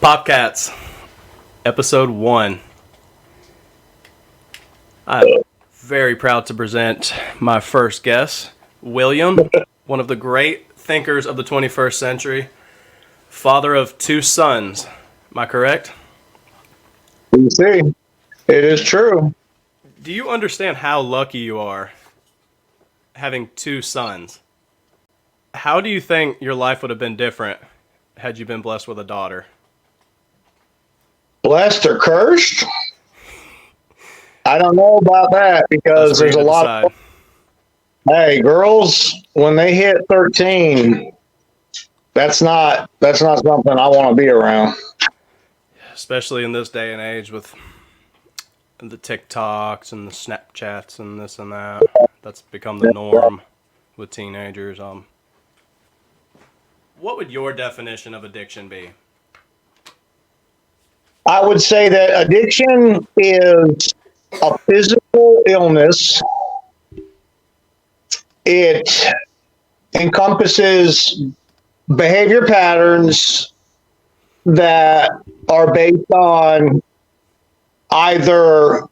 POPCATS, Ep.1. I'm very proud to present my first guest, William, one of the great thinkers of the 21st century, father of two sons. Am I correct? You see, it is true. Do you understand how lucky you are having two sons? How do you think your life would have been different had you been blessed with a daughter? Blessed or cursed? I don't know about that That's because for you there's a to lot of, decide. hey, girls, when they hit 13, that's not something I want to be around. Especially in this day and age with the TikToks and the Snapchats and this and that. That's become the norm with teenagers. What would your definition of addiction be? I would say that addiction is a physical illness. It encompasses behavior patterns that are based on either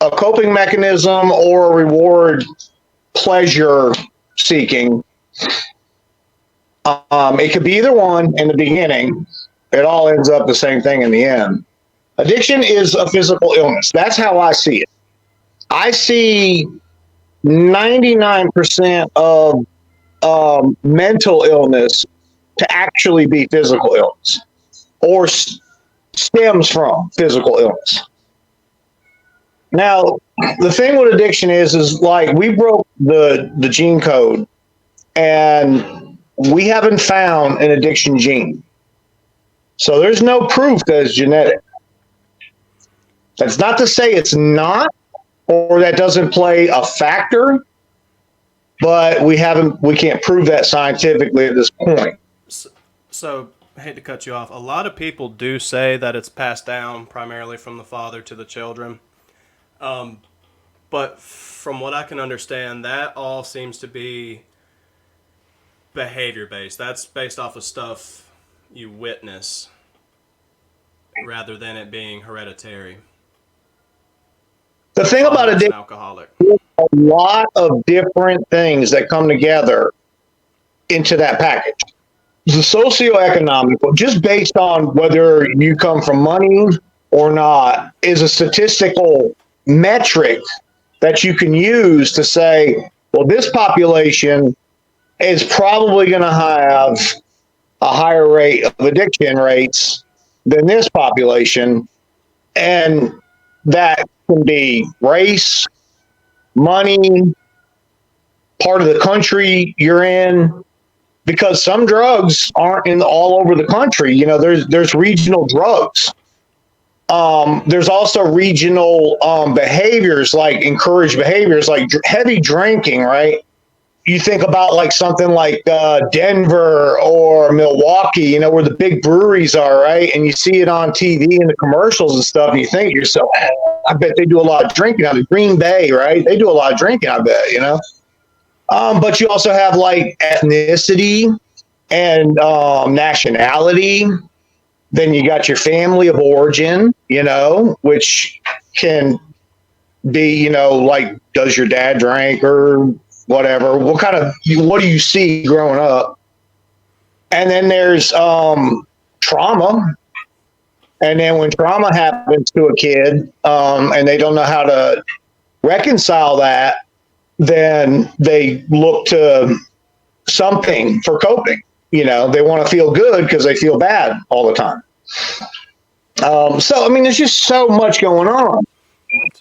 a coping mechanism or a reward pleasure seeking. It could be either one in the beginning. It all ends up the same thing in the end. Addiction is a physical illness. That's how I see it. I see 99% of mental illness to actually be physical illness or stems from physical illness. Now, the thing with addiction is like we broke the gene code and we haven't found an addiction gene. So there's no proof that it's genetic. That's not to say it's not or that doesn't play a factor, but we can't prove that scientifically at this point. So, I hate to cut you off. A lot of people do say that it's passed down primarily from the father to the children. But from what I can understand, that all seems to be behavior based. That's based off of stuff you witness rather than it being hereditary. The thing about Father's an addiction, alcoholic. a lot of different things that come together into that package. The socioeconomic, just based on whether you come from money or not, is a statistical metric that you can use to say, well, this population is probably going to have a higher rate of addiction rates than this population. And that can be race, money, part of the country you're in, because some drugs aren't in all over the country. You know, there's regional drugs. There's also regional behaviors, like encouraged behaviors, like heavy drinking, right? You think about like something like Denver or Milwaukee, you know, where the big breweries are, right? And you see it on TV and the commercials and stuff, and you think to yourself, I bet they do a lot of drinking out of Green Bay, right? They do a lot of drinking, I bet, you know? But you also have like ethnicity and nationality. Then you got your family of origin, you know, which can be, you know, like, does your dad drink or whatever? What do you see growing up? And then there's trauma. And then when trauma happens to a kid and they don't know how to reconcile that, then they look to something for coping. You know, they want to feel good because they feel bad all the time. So, I mean, there's just so much going on.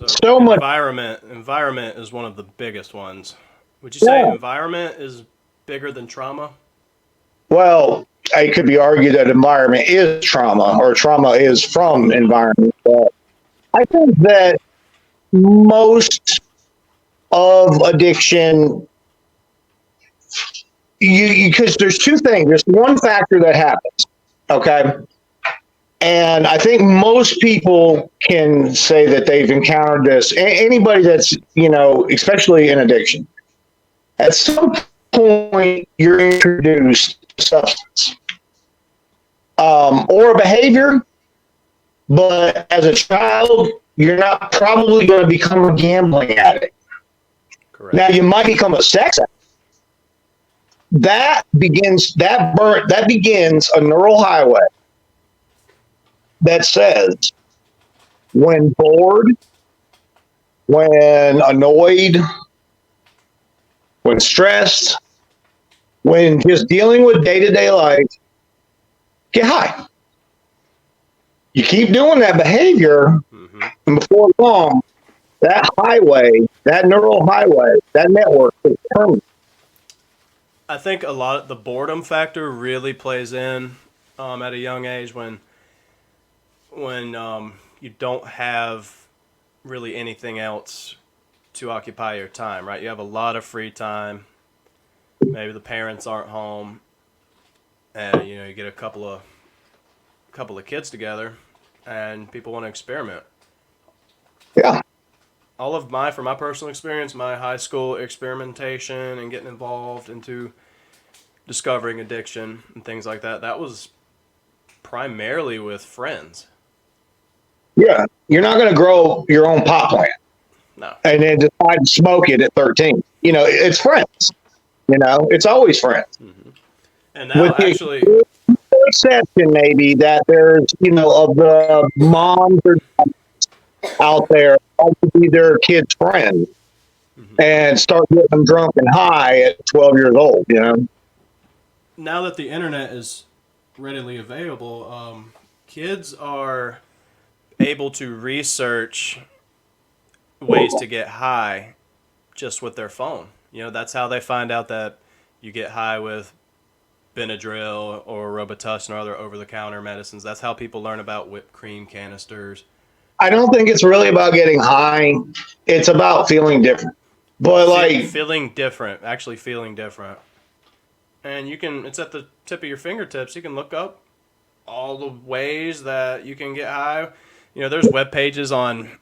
So Much. environment is one of the biggest ones. Would you say environment is bigger than trauma? Well, it could be argued that environment is trauma or trauma is from environment. But I think that most of addiction, because there's two things. There's one factor that happens, okay? And I think most people can say that they've encountered this. Anybody that's, you know, especially in addiction, at some point you're introduced to substance. or a behavior, but as a child, you're not probably going to become a gambling addict. Correct. Now, you might become a sex addict. That begins a neural highway that says when bored, when annoyed, when stressed, when just dealing with day-to-day life, get high. You keep doing that behavior, and before long, that highway, that neural highway, that network is permanent. I think a lot of the boredom factor really plays in at a young age when you don't have really anything else to occupy your time, right? You have a lot of free time. Maybe the parents aren't home, and you get a couple of kids together, and people want to experiment. Yeah. From my personal experience, my high school experimentation and getting involved into discovering addiction and things like that, that was primarily with friends. Yeah. You're not going to grow your own pot plant No. and then decide to smoke it at 13. It's friends. It's always friends. And now, With the actually, exception, maybe, that there's, of the moms or out there want to be their kid's friend and start getting them drunk and high at 12 years old, now that the internet is readily available, kids are able to research ways to get high just with their phone. That's how they find out that you get high with Benadryl or Robitussin or other over-the-counter medicines. That's how people learn about whipped cream canisters. I don't think it's really about getting high. It's about feeling different. But feeling different, actually feeling different. And it's at the tip of your fingertips. You can look up all the ways that you can get high. There's web pages on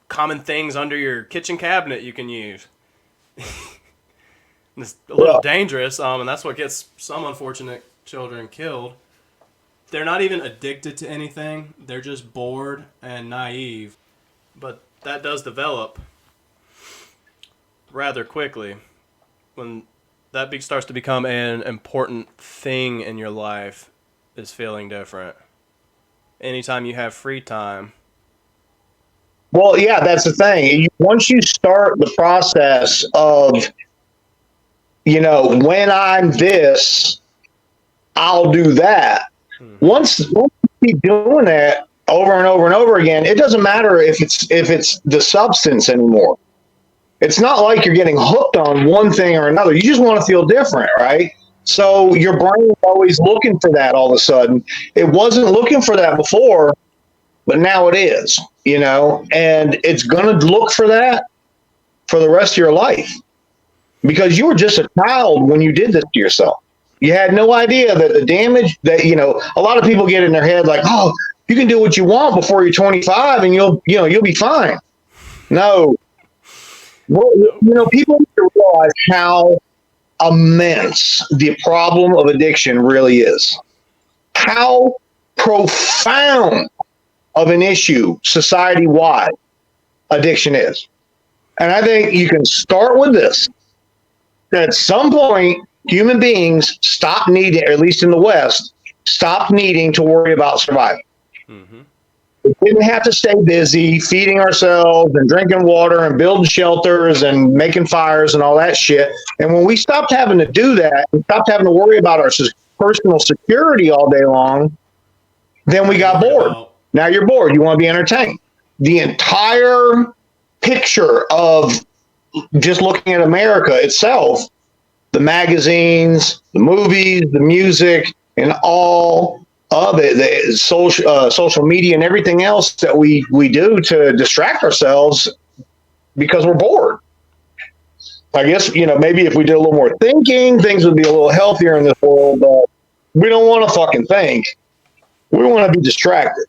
common things under your kitchen cabinet you can use. It's a little dangerous, and that's what gets some unfortunate children killed. They're not even addicted to anything. They're just bored and naive. But that does develop rather quickly when that starts to become an important thing in your life, is feeling different. Anytime you have free time. Well, yeah, that's the thing. Once you start the process of, when I'm this, I'll do that. Once you keep doing that over and over and over again, it doesn't matter if it's the substance anymore. It's not like you're getting hooked on one thing or another. You just want to feel different, right? So your brain is always looking for that all of a sudden. It wasn't looking for that before, but now it is, and it's going to look for that for the rest of your life because you were just a child when you did this to yourself. You had no idea that the damage that, a lot of people get in their head like, oh, you can do what you want before you're 25 and you'll be fine. No. Well, people need to realize how immense the problem of addiction really is. How profound of an issue society-wide addiction is. And I think you can start with this. At some point, human beings stop needing, or at least in the West, stop needing to worry about surviving. We didn't have to stay busy feeding ourselves and drinking water and building shelters and making fires and all that shit. And when we stopped having to do that, we stopped having to worry about our personal security all day long, then we got bored. Now you're bored. You want to be entertained. The entire picture of just looking at America itself, the magazines, the movies, the music, and all of it, the social media and everything else that we do to distract ourselves because we're bored. I guess, maybe if we did a little more thinking, things would be a little healthier in this world, but we don't want to fucking think. We want to be distracted.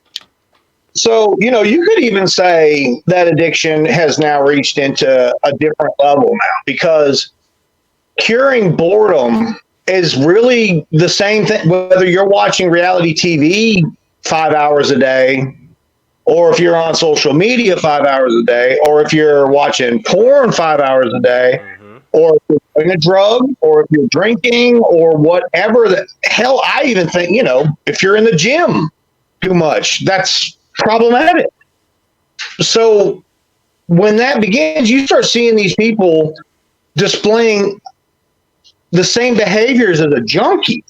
So, you could even say that addiction has now reached into a different level now because curing boredom is really the same thing, whether you're watching reality TV 5 hours a day, or if you're on social media 5 hours a day, or if you're watching porn 5 hours a day, Mm-hmm. or if you're doing a drug, or if you're drinking, or whatever. The hell, I even think, if you're in the gym too much, that's problematic. So when that begins, you start seeing these people displaying the same behaviors as a junkie.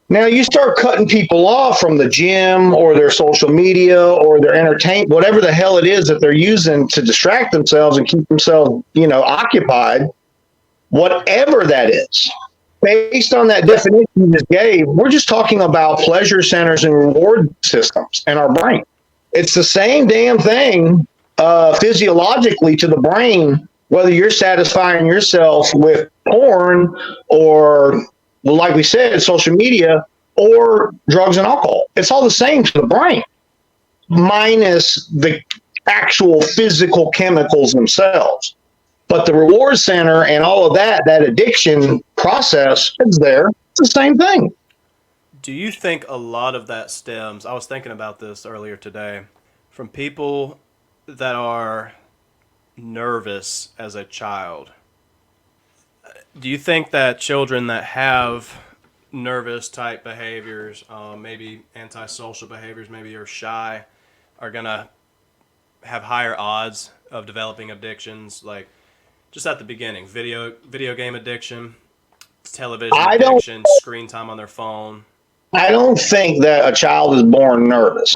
Now you start cutting people off from the gym or their social media or their entertainment, whatever the hell it is that they're using to distract themselves and keep themselves, occupied, whatever that is. Based on that definition you just gave, we're just talking about pleasure centers and reward systems in our brain. It's the same damn thing physiologically to the brain, whether you're satisfying yourself with porn or, well, like we said, social media or drugs and alcohol. It's all the same to the brain, minus the actual physical chemicals themselves. But the reward center and all of that addiction process is there. It's the same thing. Do you think a lot of that stems, I was thinking about this earlier today, from people that are nervous as a child? Do you think that children that have nervous type behaviors, maybe antisocial behaviors, maybe are shy, are going to have higher odds of developing addictions, like just at the beginning, video game addiction, television I don't addiction, screen time on their phone? I don't think that a child is born nervous.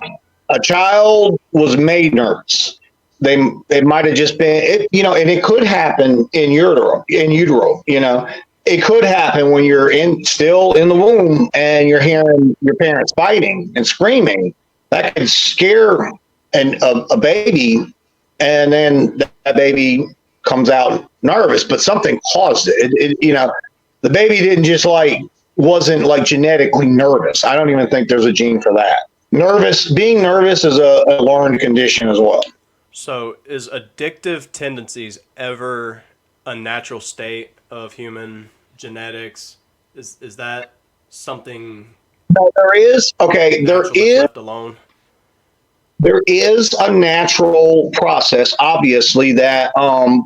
A child was made nervous. It might have just been and it could happen in utero. It could happen when you're still in the womb and you're hearing your parents fighting and screaming. That could scare a baby, and then that baby comes out nervous, but something caused it. The baby didn't just wasn't genetically nervous. I don't even think there's a gene for that. Being nervous is a learned condition as well. So is addictive tendencies ever a natural state of human genetics? Is that something No, there is. Okay, natural that's left alone? there is a natural process, obviously, that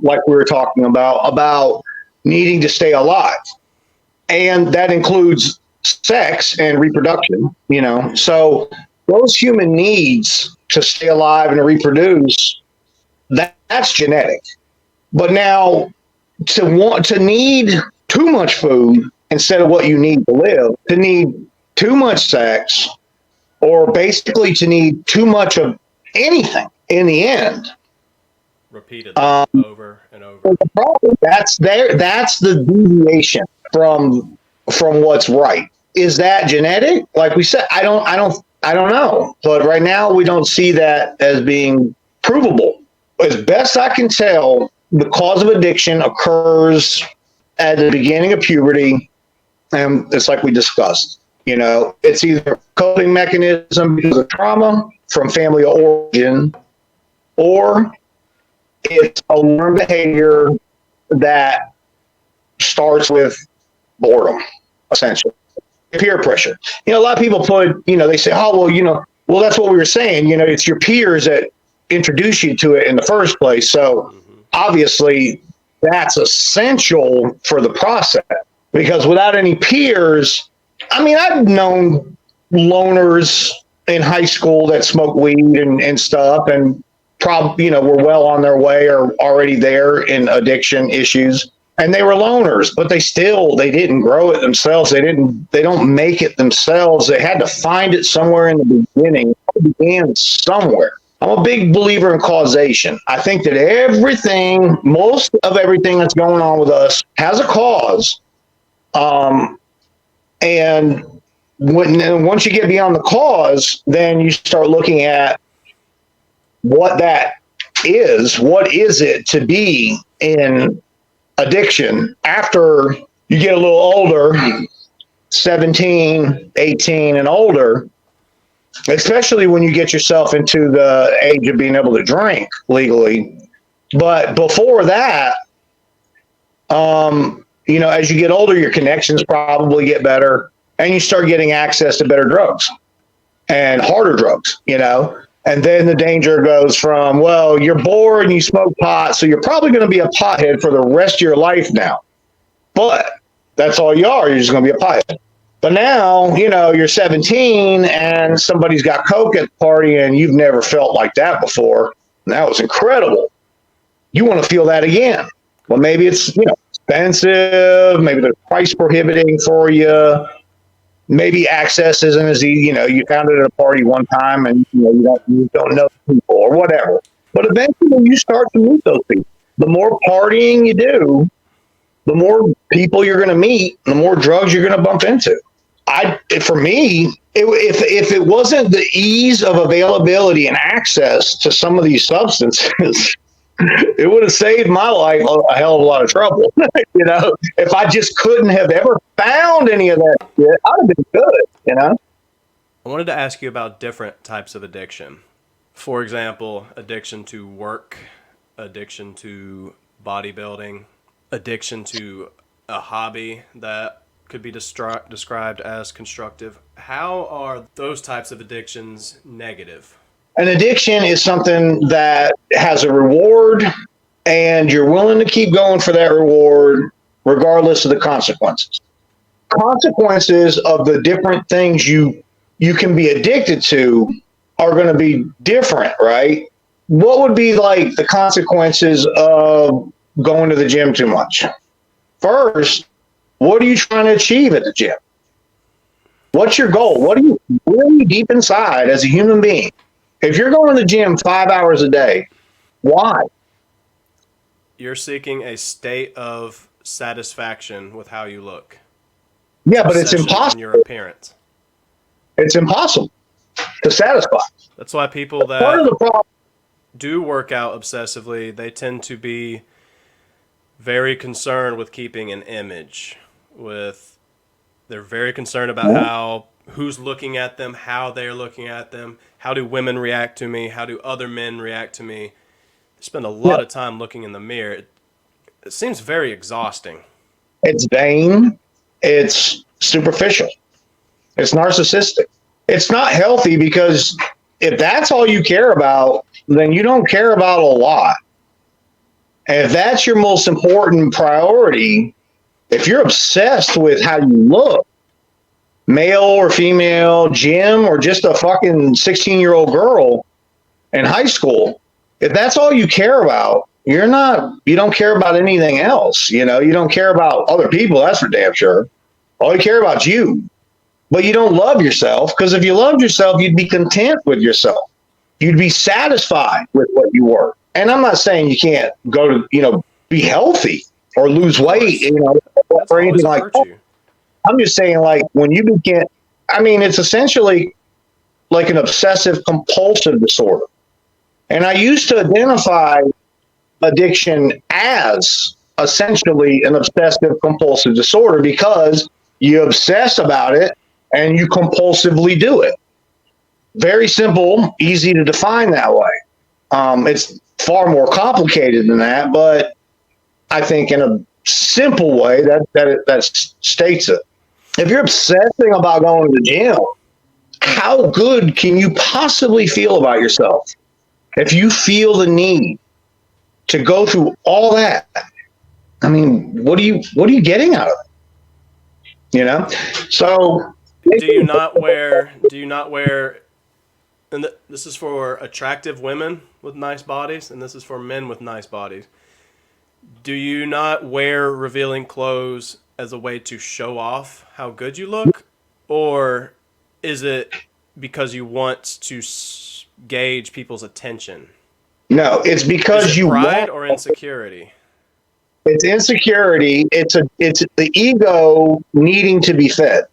like we were talking about needing to stay alive. And that includes sex and reproduction, So those human needs to stay alive and to reproduce, that's genetic. But now to need too much food instead of what you need to live, to need too much sex, or basically to need too much of anything in the end. Repeatedly, over and over. That's the deviation from what's right. Is that genetic? Like we said, I don't know. But right now we don't see that as being provable. As best I can tell, the cause of addiction occurs at the beginning of puberty, and it's like we discussed. It's either a coping mechanism because of trauma from family origin, or it's a learned behavior that starts with boredom, essentially. Peer pressure. A lot of people they say, oh, well, that's what we were saying. It's your peers that introduce you to it in the first place. So obviously that's essential for the process, because without any peers, I've known loners in high school that smoke weed and stuff, and probably, were well on their way or already there in addiction issues. And they were loners, but they didn't grow it themselves. They don't make it themselves. They had to find it somewhere in the beginning. It began somewhere. I'm a big believer in causation. I think that most of everything that's going on with us has a cause. And once you get beyond the cause, then you start looking at what that is. What is it to be in addiction after you get a little older, 17, 18 and older, especially when you get yourself into the age of being able to drink legally. But before that, as you get older, your connections probably get better, and you start getting access to better drugs and harder drugs, And then the danger goes from, well, you're bored and you smoke pot, so you're probably going to be a pothead for the rest of your life now. But that's all you are. You're just going to be a pothead. But now, you're 17 and somebody's got coke at the party and you've never felt like that before. And that was incredible. You want to feel that again. Well, maybe it's, expensive. Maybe the price prohibiting for you. Maybe access isn't as easy. You found it at a party one time and you don't know people or whatever. But eventually you start to meet those people. The more partying you do, the more people you're going to meet, the more drugs you're going to bump into. For me, if it wasn't the ease of availability and access to some of these substances, it would have saved my life a hell of a lot of trouble. If I just couldn't have ever found any of that shit, I'd have been good. I wanted to ask you about different types of addiction. For example, addiction to work, addiction to bodybuilding, addiction to a hobby that could be described as constructive. How are those types of addictions negative? An addiction is something that has a reward and you're willing to keep going for that reward regardless of the consequences. Consequences of the different things you can be addicted to are going to be different, right? What would be like the consequences of going to the gym too much? First, what are you trying to achieve at the gym? What's your goal? What are you really deep inside as a human being? If you're going to the gym 5 hours a day, why? You're seeking a state of satisfaction with how you look. Yeah, but it's impossible. Your appearance. It's impossible to satisfy. That's why people that part of the problem do work out obsessively, they tend to be very concerned with keeping an image. They're very concerned about how who's looking at them, how they're looking at them, how do women react to me, how do other men react to me. They spend a lot of time looking in the mirror. It seems very exhausting. It's vain. It's superficial. It's narcissistic. It's not healthy because if that's all you care about, then you don't care about a lot. And if that's your most important priority, if you're obsessed with how you look, male or female, gym, or just a fucking 16-year-old girl in high school, if that's all you care about, you don't care about anything else. You don't care about other people. That's for damn sure. All you care about is you. But you don't love yourself, because if you loved yourself, you'd be content with yourself. You'd be satisfied with what you were. And I'm not saying you can't go to, be healthy or lose weight, or anything like that. I'm just saying, like, when you begin, it's essentially like an obsessive compulsive disorder. And I used to identify addiction as essentially an obsessive compulsive disorder because you obsess about it and you compulsively do it. Very simple, easy to define that way. It's far more complicated than that, but I think in a simple way that states it. If you're obsessing about going to the gym, how good can you possibly feel about yourself if you feel the need to go through all that? What are you getting out of it? So do you not wear and this is for attractive women with nice bodies, and this is for men with nice bodies. Do you not wear revealing clothes as a way to show off how good you look? Or is it because you want to gauge people's attention? No, it's because you pride or insecurity? It's insecurity. It's the ego needing to be fed.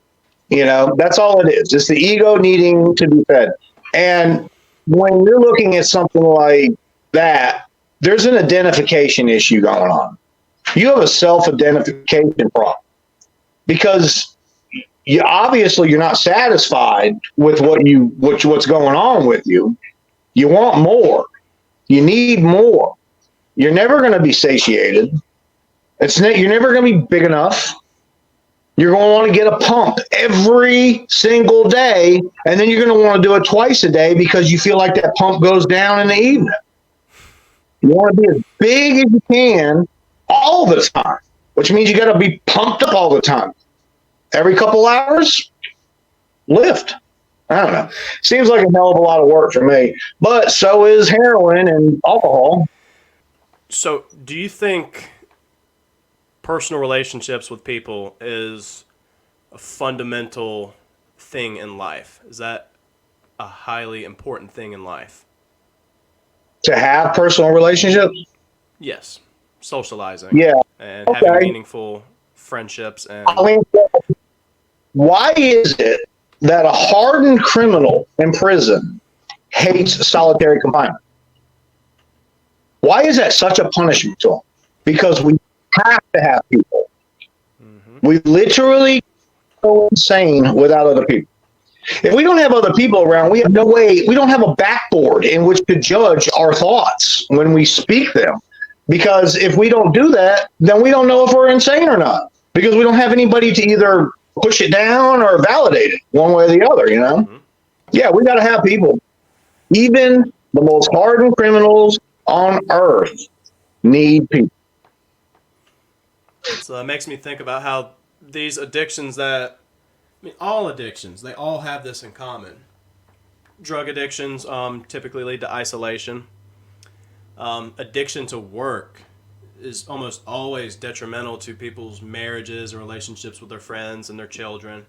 That's all it is. It's the ego needing to be fed. And when you're looking at something like that, there's an identification issue going on. You have a self-identification problem because you're not satisfied with what's going on with you. You want more. You need more. You're never going to be satiated. You're never going to be big enough. You're going to want to get a pump every single day, and then you're going to want to do it twice a day because you feel like that pump goes down in the evening. You want to be as big as you can all the time, which means you got to be pumped up all the time. Every couple hours, lift. I don't know. Seems like a hell of a lot of work for me, but so is heroin and alcohol. So, do you think personal relationships with people is a fundamental thing in life? Is that a highly important thing in life? To have personal relationships? Yes. Socializing. Yeah. And Okay. having meaningful friendships and Why is it that a hardened criminal in prison hates solitary confinement? Why is that such a punishment to them? Because we have to have people. Mm-hmm. We literally go insane without other people. If we don't have other people around, we have no way, we don't have a backboard in which to judge our thoughts when we speak them. Because if we don't do that, then we don't know if we're insane or not. Because we don't have anybody to either push it down or validate it one way or the other, you know? Mm-hmm. Yeah, we got to have people. Even the most hardened criminals on earth need people. So that makes me think about how these addictions all addictions, they all have this in common. Drug addictions typically lead to isolation. Addiction to work is almost always detrimental to people's marriages and relationships with their friends and their children.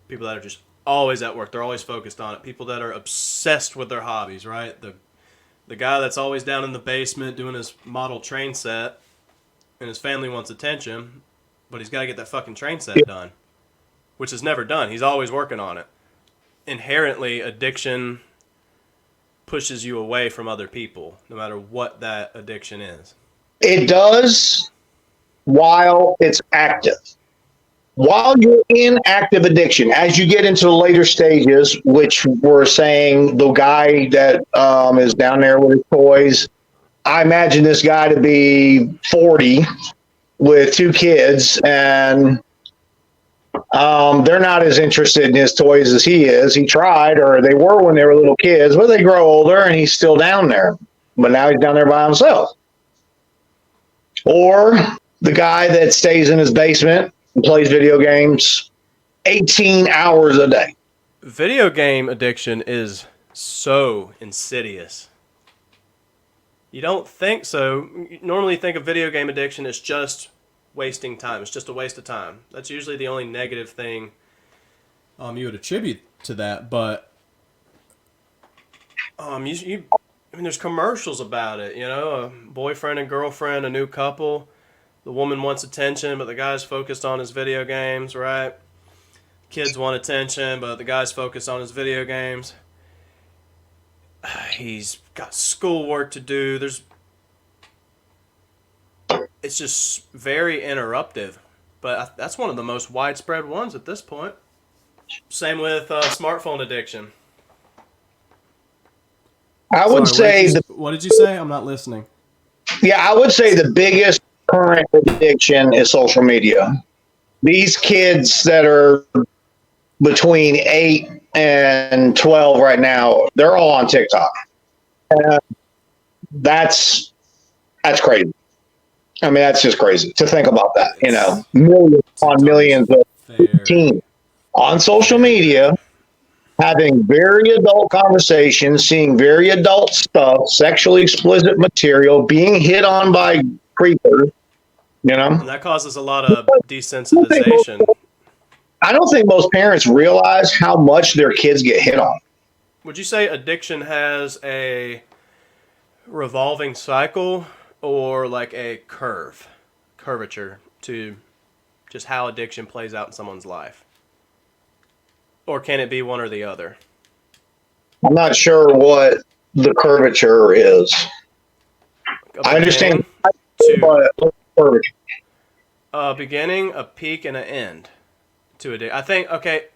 People that are just always at work, they're always focused on it. People that are obsessed with their hobbies, right? The guy that's always down in the basement doing his model train set and his family wants attention, but he's got to get that fucking train set done, which is never done. He's always working on it. Inherently, addiction pushes you away from other people, no matter what that addiction is. It does while it's active. While you're in active addiction, as you get into the later stages, which we're saying the guy that is down there with his toys, I imagine this guy to be 40 with 2 kids, and they're not as interested in his toys as he is. He tried, or they were when they were little kids, but they grow older and he's still down there. But now he's down there by himself. Or the guy that stays in his basement and plays video games 18 hours a day. Video game addiction is so insidious. You don't think so. You normally think of video game addiction as just wasting time. It's just a waste of time. That's usually the only negative thing you would attribute to that. But there's commercials about it. You know, a boyfriend and girlfriend, a new couple. The woman wants attention, but the guy's focused on his video games, right? Kids want attention, but the guy's focused on his video games. He's got schoolwork to do. It's just very interruptive. But that's one of the most widespread ones at this point. Same with smartphone addiction. I would say... What did you say? I'm not listening. Yeah, I would say the biggest current addiction is social media. These kids that are between 8 and 12 right now, they're all on TikTok. That's crazy. I mean, that's just crazy to think about that. You know, millions on millions of teens on social media having very adult conversations, seeing very adult stuff, sexually explicit material, being hit on by creepers, you know? And that causes a lot of desensitization. I don't think most parents realize how much their kids get hit on. Would you say addiction has a revolving cycle or like a curvature to just how addiction plays out in someone's life? Or can it be one or the other? I'm not sure what the curvature is. I understand. A beginning, a peak, and an end to addiction. I think, okay,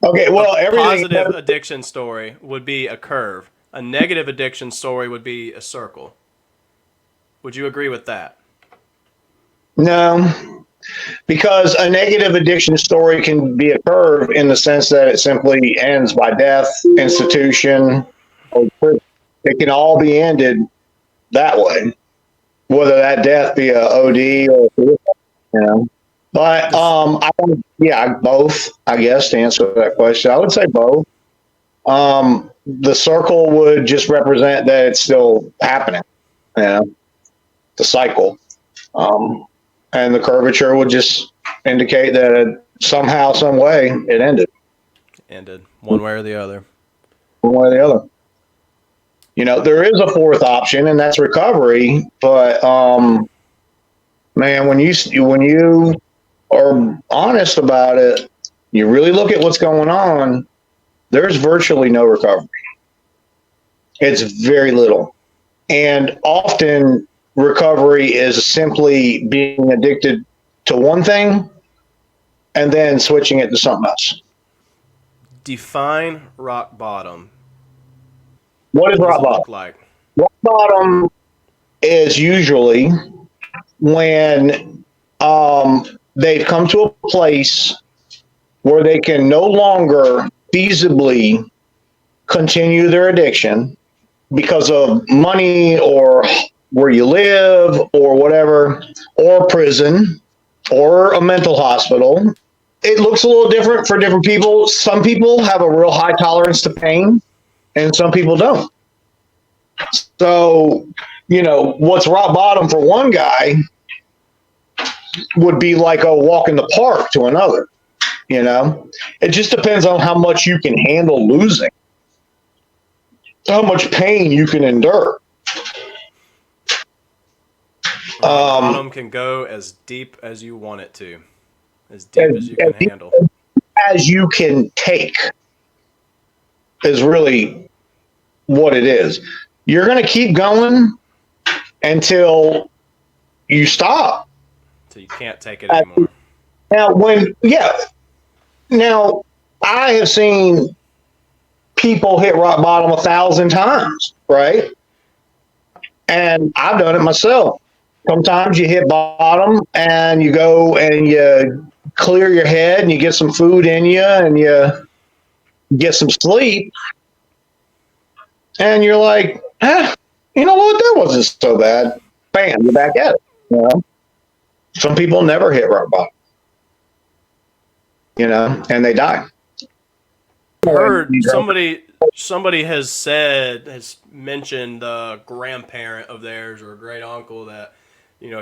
well, everything. Positive addiction story would be a curve. A negative addiction story would be a circle. Would you agree with that? No, because a negative addiction story can be a curve in the sense that it simply ends by death, institution, or prison. It can all be ended that way, whether that death be a OD or But This yeah, both. I guess to answer that question, I would say both. The circle would just represent that it's still happening. You know, the cycle, um, and the curvature would just indicate that somehow, some way, it ended ended one way or the other. one way or the other. There is a fourth option, and that's recovery. But man, when you are honest about it, you really look at what's going on. There's virtually no recovery. It's very little. And often recovery is simply being addicted to one thing and then switching it to something else. Define rock bottom. What is What does rock it bottom? look like? Rock bottom is usually when they've come to a place where they can no longer feasibly continue their addiction because of money or where you live or whatever, or prison or a mental hospital. It looks a little different for different people. Some people have a real high tolerance to pain, and some people don't. So, what's rock bottom for one guy would be like a walk in the park to another. It just depends on how much you can handle losing, how much pain you can endure. Rock bottom can go as deep as you want it to, as deep as you can handle. As you can take is really what it is. You're going to keep going until you stop. So you can't take it anymore. Now, I have seen people hit rock bottom 1,000 times, right? And I've done it myself. Sometimes you hit bottom and you go and you clear your head and you get some food in you and you get some sleep. And you're like, you know what? That wasn't so bad. Bam, you're back at it. Some people never hit rock bottom, and they die. Heard somebody has mentioned a grandparent of theirs or a great uncle that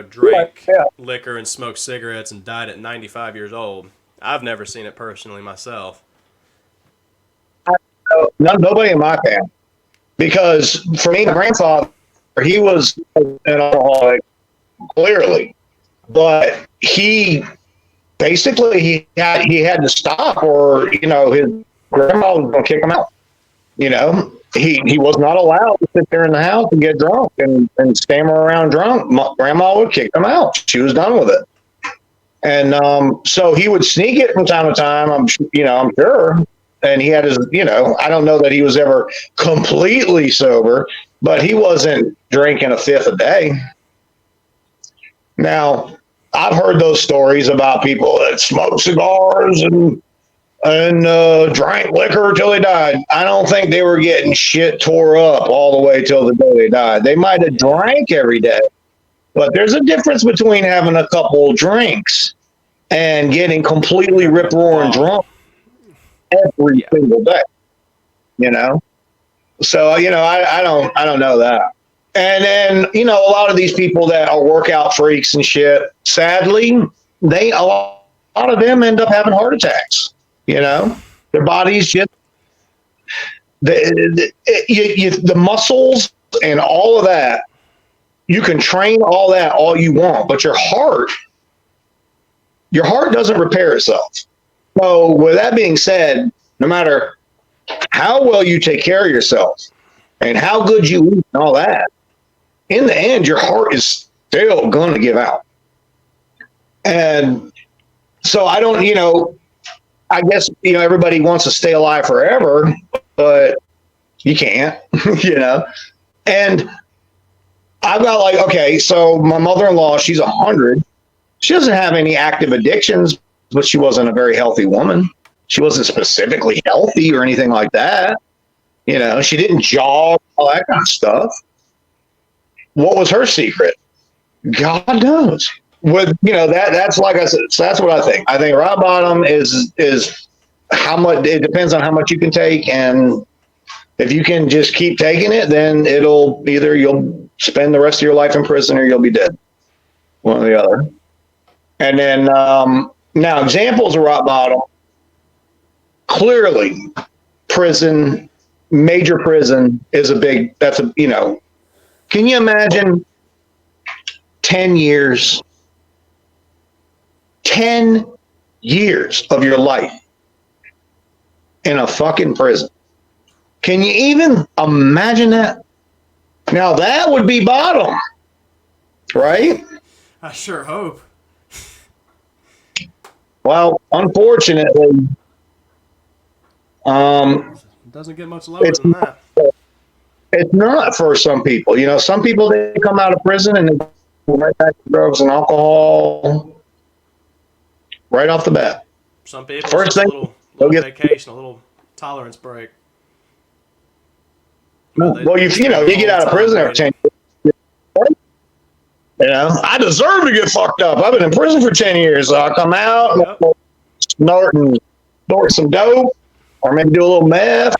drank liquor and smoked cigarettes and died at 95 years old. I've never seen it personally myself. Nobody in my family, because for me, my grandfather, he was an alcoholic, clearly, but he basically he had to stop, or his grandma was going to kick him out. He was not allowed to sit there in the house and get drunk and stammer around drunk. Grandma would kick him out. She was done with it. And so he would sneak it from time to time. I'm sure. And he had his, I don't know that he was ever completely sober, but he wasn't drinking a fifth a day. Now, I've heard those stories about people that smoke cigars and drank liquor till they died. I don't think they were getting shit tore up all the way till the day they died. They might have drank every day, but there's a difference between having a couple drinks and getting completely rip roaring drunk every single day. So I don't know that. And then a lot of these people that are workout freaks and shit, sadly, a lot of them end up having heart attacks. Their bodies just the muscles and all of that. You can train all that all you want, but your heart doesn't repair itself. So with that being said, no matter how well you take care of yourself and how good you eat and all that, in the end, your heart is still going to give out. And so I don't, I guess, everybody wants to stay alive forever, but you can't, And I've got okay, so my mother-in-law, she's 100, She doesn't have any active addictions, but she wasn't a very healthy woman. She wasn't specifically healthy or anything like that. She didn't jog, all that kind of stuff. What was her secret? God knows. That's like I said. So that's what I think. I think rock bottom is how much. It depends on how much you can take, and if you can just keep taking it, then you'll spend the rest of your life in prison or you'll be dead. One or the other. And then now examples of rock bottom. Clearly, major prison is can you imagine 10 years of your life in a fucking prison? Can you even imagine that? Now that would be bottom, right? I sure hope. Well, unfortunately, it doesn't get much lower than that. It's not for some people. Some people, they come out of prison and they go right back to drugs and alcohol right off the bat. Some people, first thing, a little vacation, a little tolerance break. Well, you get out of prison after 10 years. I deserve to get fucked up. I've been in prison for 10 years. So I'll come out, snort some dope, or maybe do a little meth,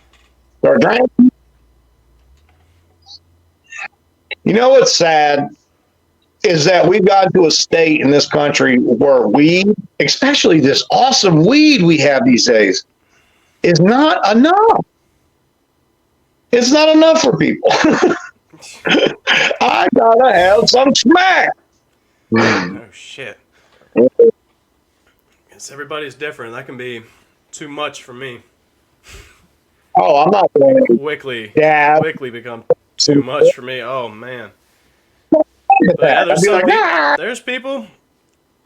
start drinking. You know what's sad is that we've gotten to a state in this country where weed, especially this awesome weed we have these days, is not enough. It's not enough for people. I gotta have some smack. Oh shit. Yes, everybody's different. That can be too much for me. Oh, I'm not going to quickly become too much for me. Oh man. But yeah, there's people.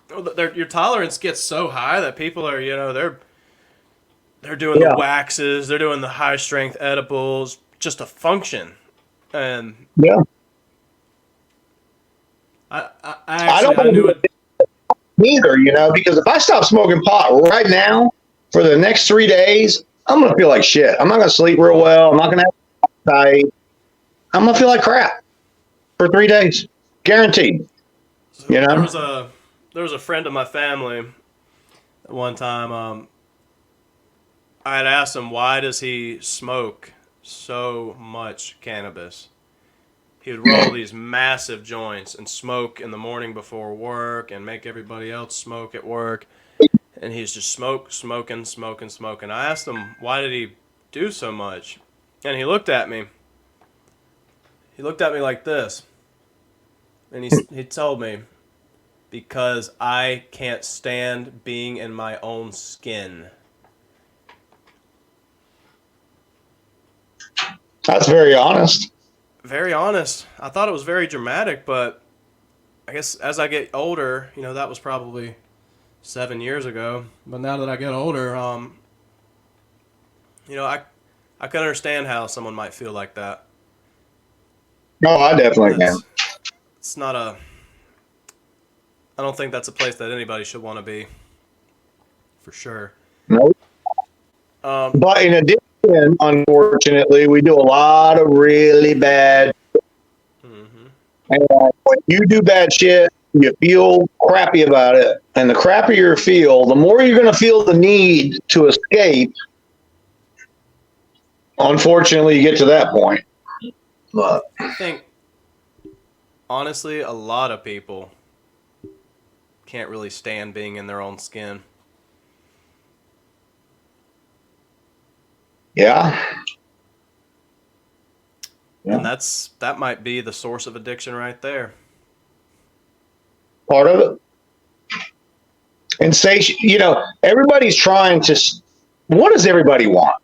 Your tolerance gets so high that people are, they're doing the waxes, they're doing the high strength edibles just to function. And I don't do it neither, because if I stop smoking pot right now for the next 3 days, I'm gonna feel like shit. I'm not gonna sleep real well. I'm not gonna have appetite. I'm gonna feel like crap for 3 days, guaranteed. So there was a friend of my family at one time. I had asked him, why does he smoke so much cannabis? He would roll these massive joints and smoke in the morning before work and make everybody else smoke at work. And he's just smoking. I asked him, why did he do so much? And he looked at me. He looked at me like this. And he told me, because I can't stand being in my own skin. That's very honest. Very honest. I thought it was very dramatic, but I guess as I get older, that was probably 7 years ago. But now that I get older, I can understand how someone might feel like that. No, I definitely can. It's not I don't think that's a place that anybody should want to be. For sure. No. But in addition, unfortunately, we do a lot of really bad. Mm-hmm. And when you do bad shit, you feel crappy about it. And the crappier you feel, the more you're going to feel the need to escape. Unfortunately, you get to that point. But I think, honestly, a lot of people can't really stand being in their own skin. Yeah. And that might be the source of addiction right there. Part of it. And everybody's trying to. What does everybody want?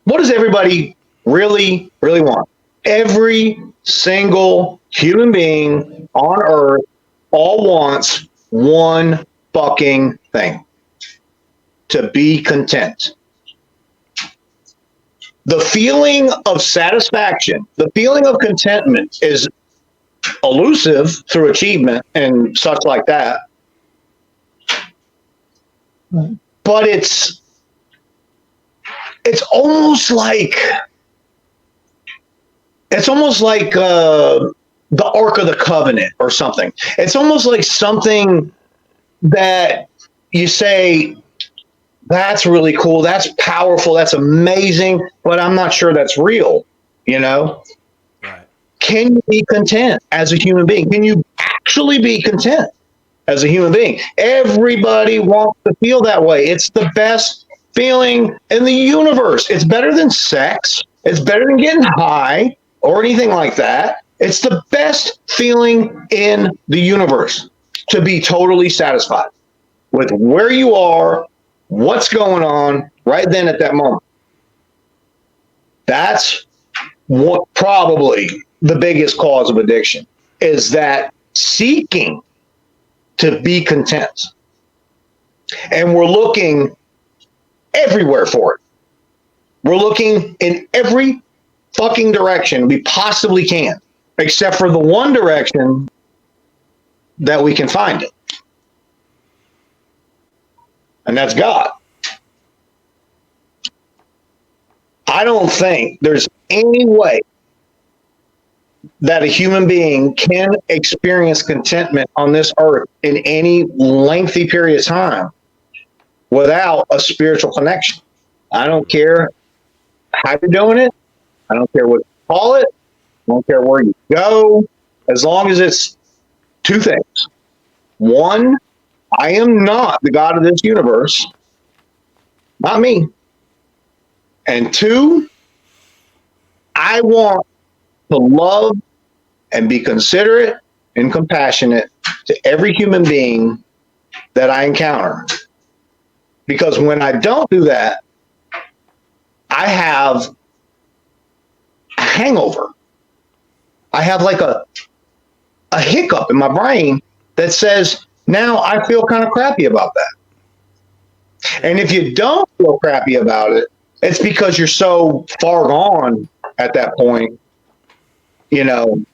What does everybody really, really want? Every single human being on earth all wants one fucking thing: to be content. The feeling of satisfaction, the feeling of contentment is elusive through achievement and such like that. but it's almost like the Ark of the Covenant or something. It's almost like something that you say, that's really cool, that's powerful, that's amazing, but I'm not sure that's real, you know? Right. Can you be content as a human being? Can you actually be content as a human being? Everybody wants to feel that way. It's the best feeling in the universe. It's better than sex. It's better than getting high or anything like that. It's the best feeling in the universe to be totally satisfied with where you are, what's going on right then at that moment. That's what probably the biggest cause of addiction is, that seeking to be content. And we're looking everywhere for it. We're looking in every fucking direction we possibly can, except for the one direction that we can find it. And that's God. I don't think there's any way that a human being can experience contentment on this earth in any lengthy period of time without a spiritual connection. I don't care how you're doing it. I don't care what you call it. I don't care where you go. As long as it's two things. One, I am not the God of this universe. Not me. And two, I want to love and be considerate and compassionate to every human being that I encounter. Because when I don't do that, I have a hangover. I have like a hiccup in my brain that says, now I feel kind of crappy about that. And if you don't feel crappy about it, it's because you're so far gone at that point, you know,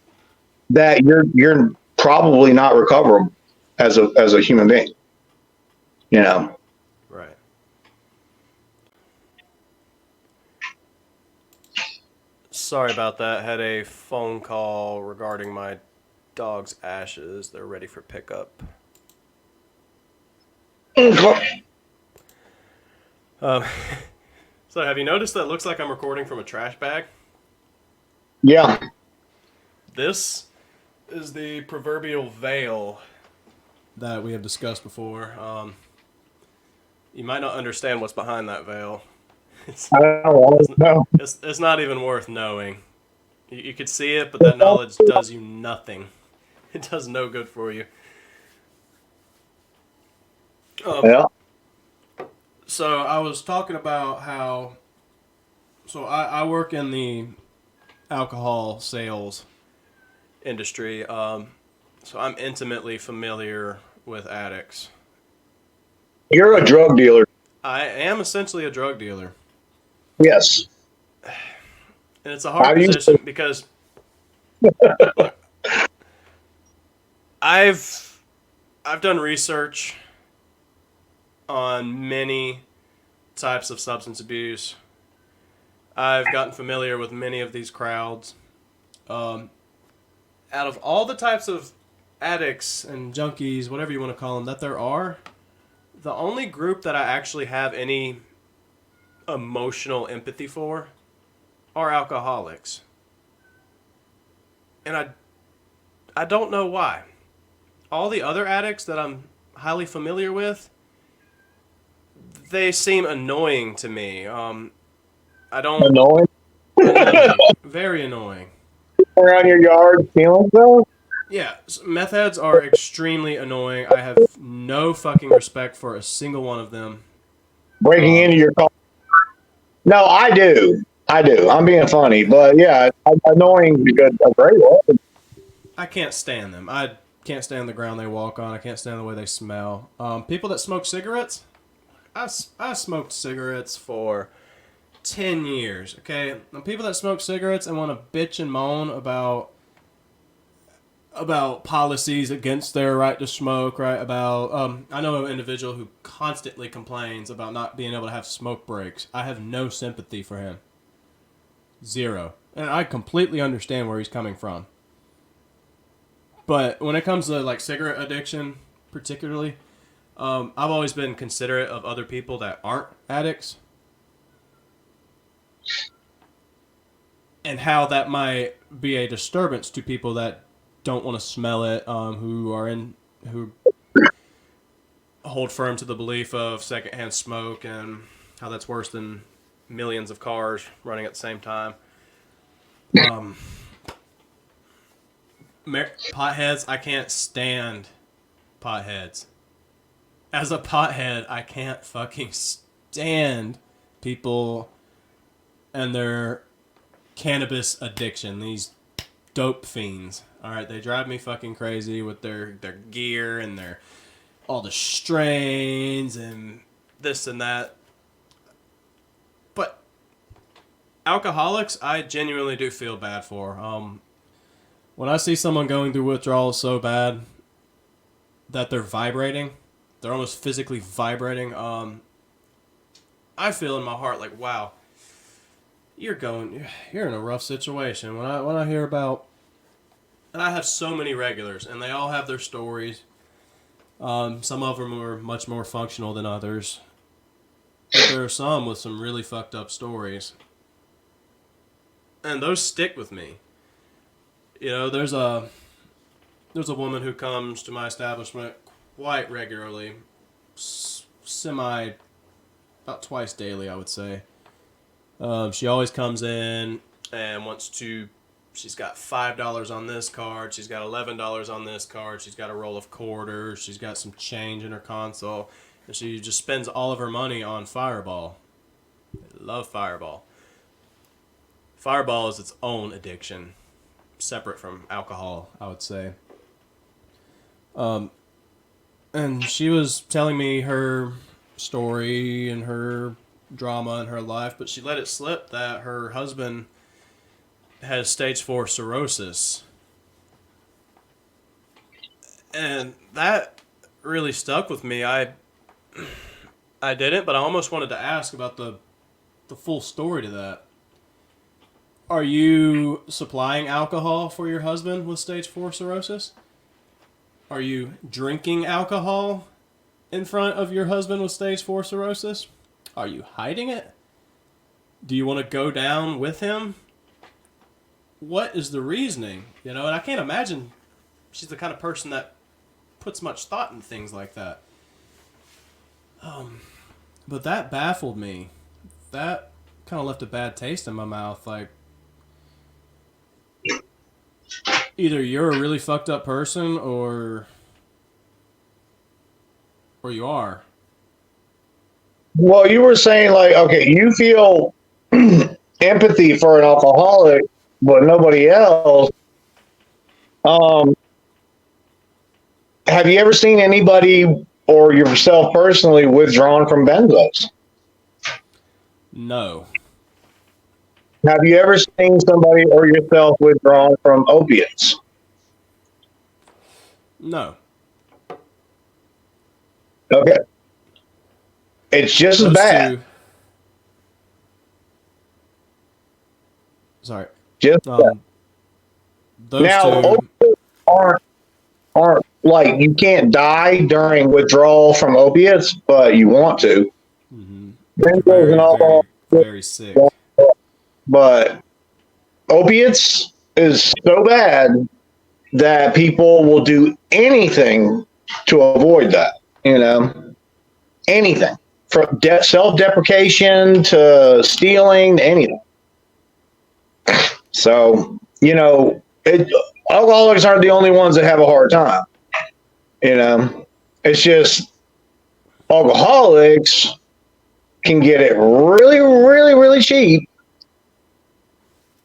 that you're probably not recoverable as a human being, you know. Right. Sorry about that. Had a phone call regarding my dog's ashes. They're ready for pickup. Um, so have you noticed that it looks like I'm recording from a trash bag? Yeah. This is the proverbial veil that we have discussed before. You might not understand what's behind that veil. I don't know. It's not even worth knowing. You could see it, but that knowledge does you nothing. It does no good for you. Yeah. So I was talking about how. So I work in the alcohol sales industry. So I'm intimately familiar with addicts. You're a drug dealer. I am essentially a drug dealer. Yes. And it's a How hard do you? position because look, I've done research on many types of substance abuse. I've gotten familiar with many of these crowds. Out of all the types of addicts and junkies, whatever you want to call them, that there are, the only group that I actually have any emotional empathy for are alcoholics. And I don't know why. All the other addicts that I'm highly familiar with, they seem annoying to me. I don't Annoying annoying, very annoying. around your yard feeling though? Yeah, meth heads are extremely annoying. I have no fucking respect for a single one of them. Breaking into your car. No, I do. I do. I'm being funny, but yeah, annoying because a great word. I can't stand them. I can't stand the ground they walk on. I can't stand the way they smell. People that smoke cigarettes, I smoked cigarettes for 10 years, okay? And people that smoke cigarettes and want to bitch and moan about about policies against their right to smoke, right? About I know an individual who constantly complains about not being able to have smoke breaks. I have no sympathy for him. Zero. And I completely understand where he's coming from. But when it comes to like cigarette addiction, particularly, I've always been considerate of other people that aren't addicts, and how that might be a disturbance to people that don't want to smell it, who hold firm to the belief of secondhand smoke and how that's worse than millions of cars running at the same time. Potheads, I can't stand potheads. As a pothead, I can't fucking stand people and their cannabis addiction. These dope fiends. All right, they drive me fucking crazy with their gear and their all the strains and this and that. But alcoholics, I genuinely do feel bad for. When I see someone going through withdrawal so bad that they're vibrating, they're almost physically vibrating. I feel in my heart like, wow, you're in a rough situation. When I hear about, and I have so many regulars, and they all have their stories. Some of them are much more functional than others, but there are some with some really fucked up stories, and those stick with me. You know, there's a woman who comes to my establishment quite regularly, about twice daily, I would say. She always comes in and she's got $5 on this card, she's got $11 on this card, she's got a roll of quarters, she's got some change in her console, and she just spends all of her money on Fireball. I love Fireball. Fireball is its own addiction, separate from alcohol, I would say. And she was telling me her story and her drama in her life, but she let it slip that her husband has stage 4 cirrhosis. And that really stuck with me. I didn't, but I almost wanted to ask about the full story to that. Are you supplying alcohol for your husband with stage 4 cirrhosis? Are you drinking alcohol in front of your husband with stage 4 cirrhosis? Are you hiding it? Do you want to go down with him? What is the reasoning? You know, and I can't imagine she's the kind of person that puts much thought in things like that. But that baffled me. That kind of left a bad taste in my mouth. Like, either you're a really fucked up person or you are. Well, you were saying like, okay, you feel empathy for an alcoholic, but nobody else. Have you ever seen anybody or yourself personally withdrawn from benzos? No. Have you ever seen somebody or yourself withdrawn from opiates? No. Okay. It's just as Those bad. two. Sorry. Just as bad. Those Now, two. opiates aren't like you can't die during withdrawal from opiates, but you want to. Mm-hmm. You're Benzos and very, very, alcohol, very sick. but opiates is so bad that people will do anything to avoid that. You know, anything from self-deprecation to stealing, to anything. So alcoholics aren't the only ones that have a hard time. It's just alcoholics can get it really, really, really cheap,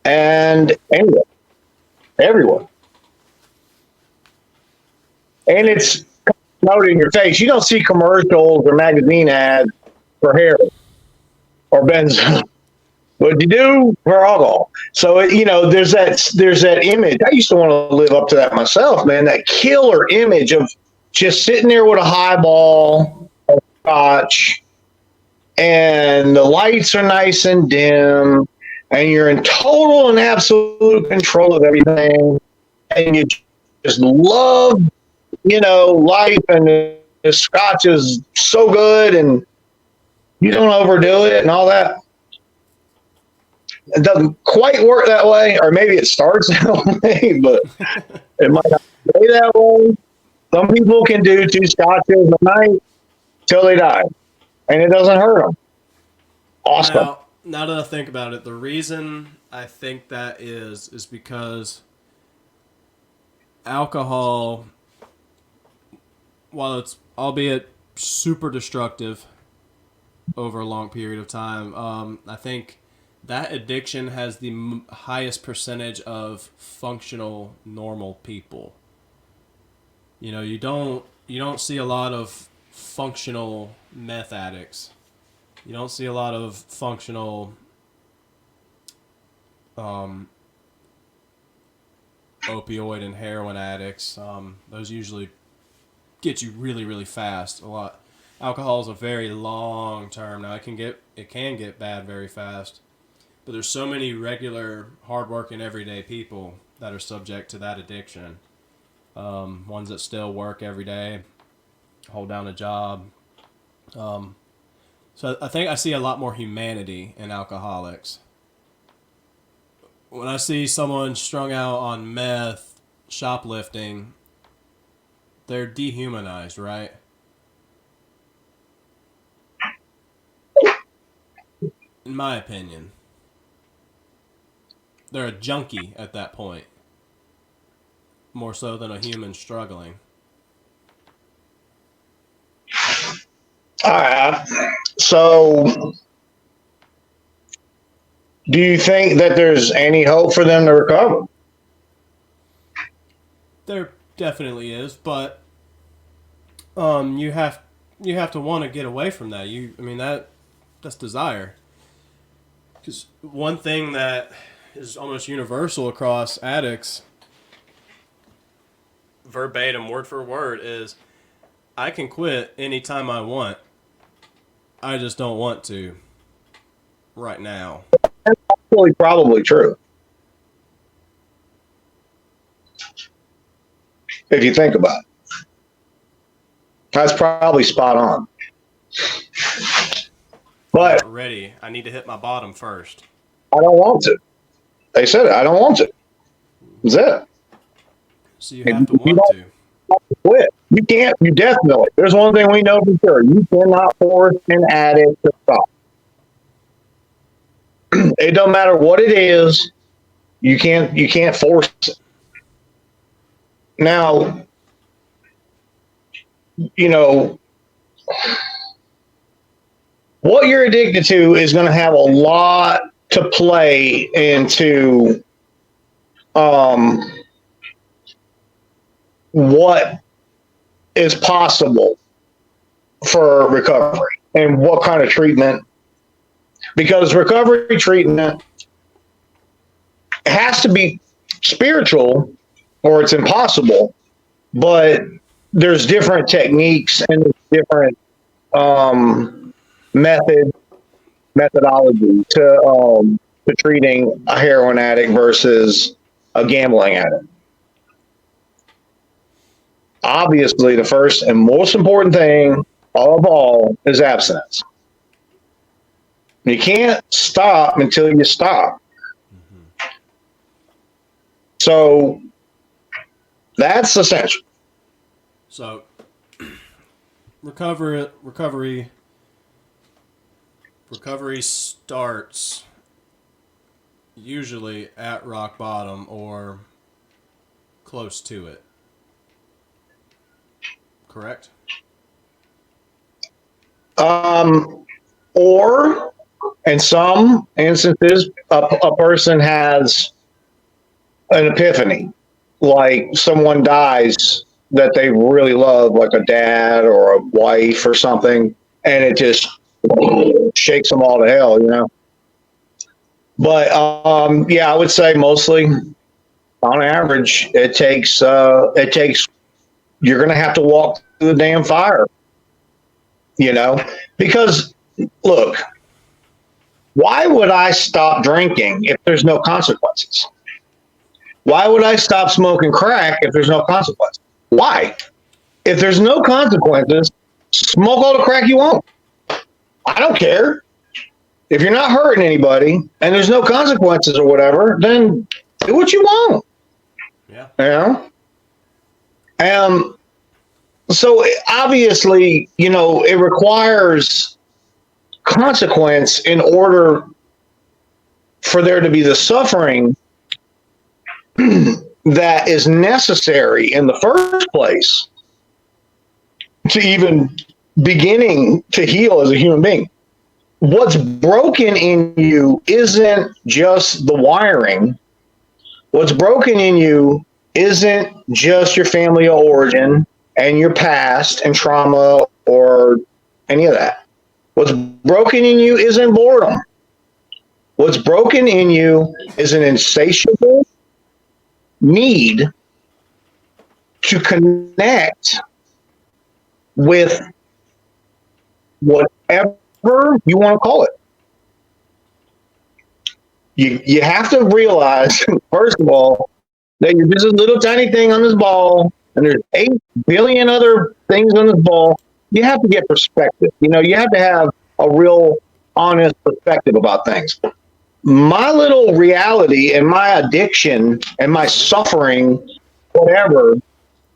and anyway, everyone. And it's out in your face. You don't see commercials or magazine ads for hair or benzo. What'd you do for alcohol? So there's that image. I used to want to live up to that myself, man. That killer image of just sitting there with a highball, of scotch, and the lights are nice and dim, and you're in total and absolute control of everything, and you just love, life, and the scotch is so good, and you don't overdo it and all that. It doesn't quite work that way, or maybe it starts that way, but it might not stay that way. Some people can do two scotches a night till they die, and it doesn't hurt them. Awesome. Now that I think about it, the reason I think that is because alcohol, while it's albeit super destructive over a long period of time, I think that addiction has the highest percentage of functional normal people. You don't see a lot of functional meth addicts. You don't see a lot of functional opioid and heroin addicts. Those usually get you really, really fast. A lot. Alcohol is a very long term. Now it can get bad very fast, but there's so many regular, hardworking, everyday people that are subject to that addiction. Ones that still work every day, hold down a job. So I think I see a lot more humanity in alcoholics. When I see someone strung out on meth, shoplifting, they're dehumanized, right? In my opinion. They're a junkie at that point, more so than a human struggling. All right. So, do you think that there's any hope for them to recover? There definitely is, but you have to want to get away from that. I mean that's desire. Because one thing that is almost universal across addicts, verbatim, word for word, is I can quit anytime I want. I just don't want to right now. Really, probably true. If you think about it, that's probably spot on. I'm But not ready. I need to hit my bottom first. I don't want to. They said it. I don't want to. That's it. So you If have to you want don't to. quit, you can't. You definitely. There's one thing we know for sure: you cannot force an addict to stop. It don't matter what it is. You can't. You can't force it. Now, you know what you're addicted to is going to have a lot to play into um, what is possible for recovery and what kind of treatment. Because recovery treatment has to be spiritual or it's impossible, but there's different techniques and different um, method methodology to treating a heroin addict versus a gambling addict. Obviously, the first and most important thing of all is abstinence. You can't stop until you stop. So that's essential. So recovery starts usually at rock bottom or close to it. Correct? Or in some instances, a person has an epiphany, like someone dies that they really love, like a dad or a wife or something, and it just shakes them all to hell, But yeah, I would say mostly, on average, it takes you're going to have to walk through the damn fire, because look, why would I stop drinking if there's no consequences? Why would I stop smoking crack if there's no consequences? Why? If there's no consequences, smoke all the crack you want. I don't care. If you're not hurting anybody and there's no consequences or whatever, then do what you want. Yeah. So obviously, it requires consequence in order for there to be the suffering that is necessary in the first place to even beginning to heal as a human being. What's broken in you isn't just the wiring. What's broken in you isn't just your family of origin and your past and trauma or any of that. What's broken in you isn't boredom. What's broken in you is an insatiable need to connect with whatever you want to call it. You have to realize, first of all, that you're just a little tiny thing on this ball, and there's 8 billion other things on this ball. You have to get perspective. You have to have a real honest perspective about things. My little reality and my addiction and my suffering, whatever,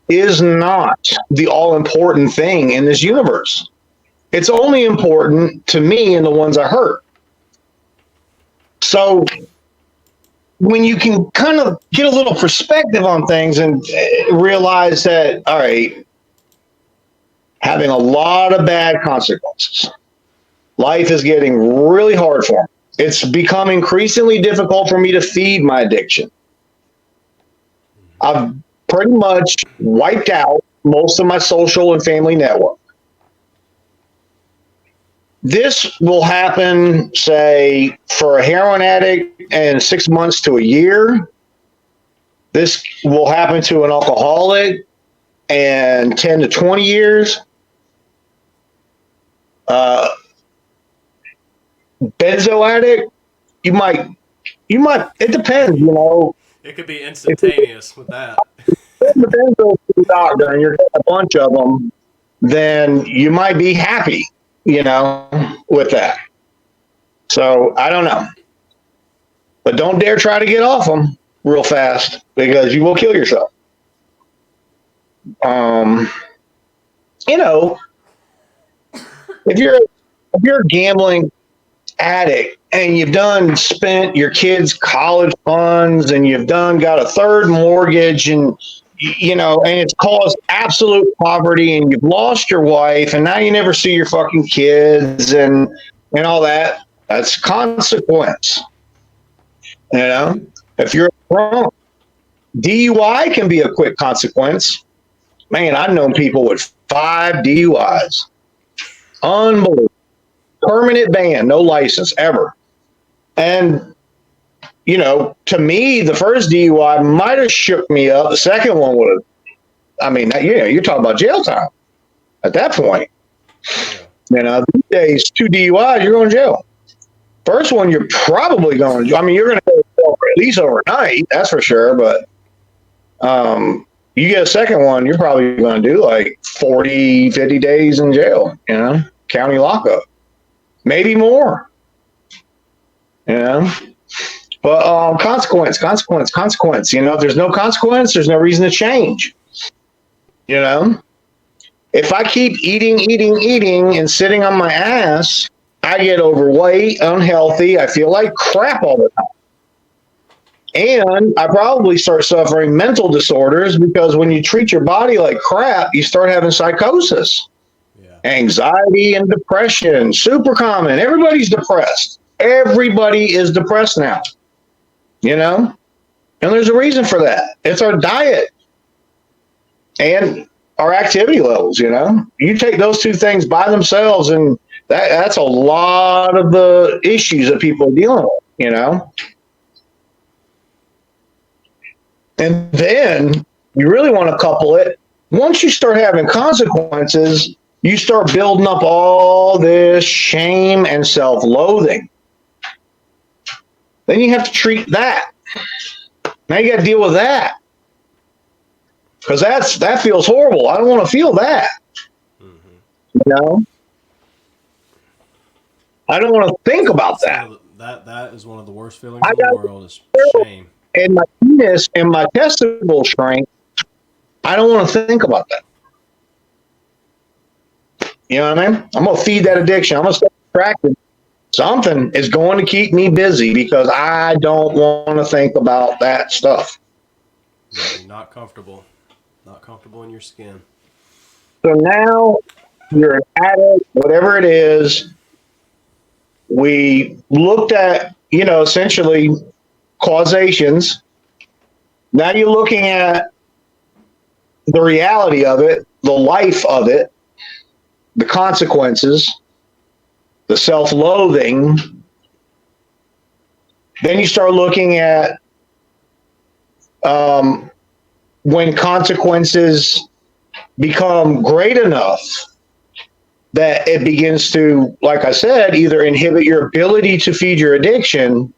is not the all-important thing in this universe. It's only important to me and the ones I hurt. So when you can kind of get a little perspective on things and realize that, all right, having a lot of bad consequences, life is getting really hard for me. It's become increasingly difficult for me to feed my addiction. I've pretty much wiped out most of my social and family network. This will happen, say, for a heroin addict in 6 months to a year. This will happen to an alcoholic in 10 to 20 years. Benzo addict, you might, it depends, It could be instantaneous with that. If the benzo to the doctor and you're getting a bunch of them, then you might be happy, with that. So I don't know. But don't dare try to get off them real fast because you will kill yourself. If you're a gambling addict and you've spent your kids' college funds and you've got a third mortgage and and it's caused absolute poverty and you've lost your wife and now you never see your fucking kids and all that's consequence. If you're wrong, DUI can be a quick consequence. Man, I've known people with 5 DUIs. Unbelievable. Permanent ban, no license ever. And, to me, the first DUI might have shook me up. The second one would have, you're talking about jail time at that point. These days, 2 DUIs, you're going to jail. First one, you're probably going to, you're going to go to jail for at least overnight, that's for sure. But you get a second one, you're probably going to do like 40, 50 days in jail, county lockup. Maybe more. But consequence. If there's no consequence, there's no reason to change. If I keep eating and sitting on my ass, I get overweight, unhealthy. I feel like crap all the time. And I probably start suffering mental disorders because when you treat your body like crap, you start having psychosis. Anxiety and depression, super common. Everybody's depressed. Everybody is depressed now, and there's a reason for that. It's our diet and our activity levels, You take those 2 things by themselves and that's a lot of the issues that people are dealing with. you know? And then you really want to couple it. Once you start having consequences, you start building up all this shame and self-loathing. Then you have to treat that. Now you got to deal with that. Because that feels horrible. I don't want to feel that. You know? I don't want to think about that. That is one of the worst feelings in the world is shame. And my penis and my testicle shrink. I don't want to think about that. You know what I mean? I'm going to feed that addiction. I'm going to stay distracted. Something is going to keep me busy because I don't want to think about that stuff. You're not comfortable. Not comfortable in your skin. So now you're an addict, whatever it is. We looked at, essentially causations. Now you're looking at the reality of it, the life of it, the consequences, the self-loathing. Then you start looking at when consequences become great enough that it begins to, like I said, either inhibit your ability to feed your addiction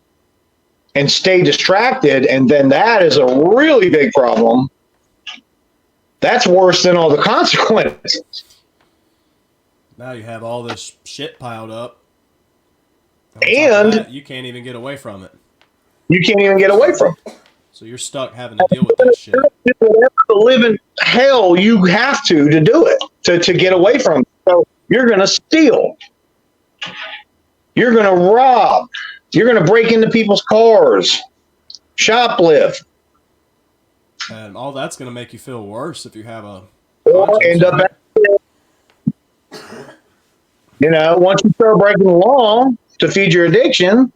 and stay distracted. And then that is a really big problem. That's worse than all the consequences. Now you have all this shit piled up. And you can't even get away from it. You can't even get away from it. So you're stuck having to deal with that shit. Whatever the living hell you have to do it, to get away from it. So you're going to steal. You're going to rob. You're going to break into people's cars. Shoplift. And all that's going to make you feel worse if you have a... Or end up... once you start breaking the law to feed your addiction,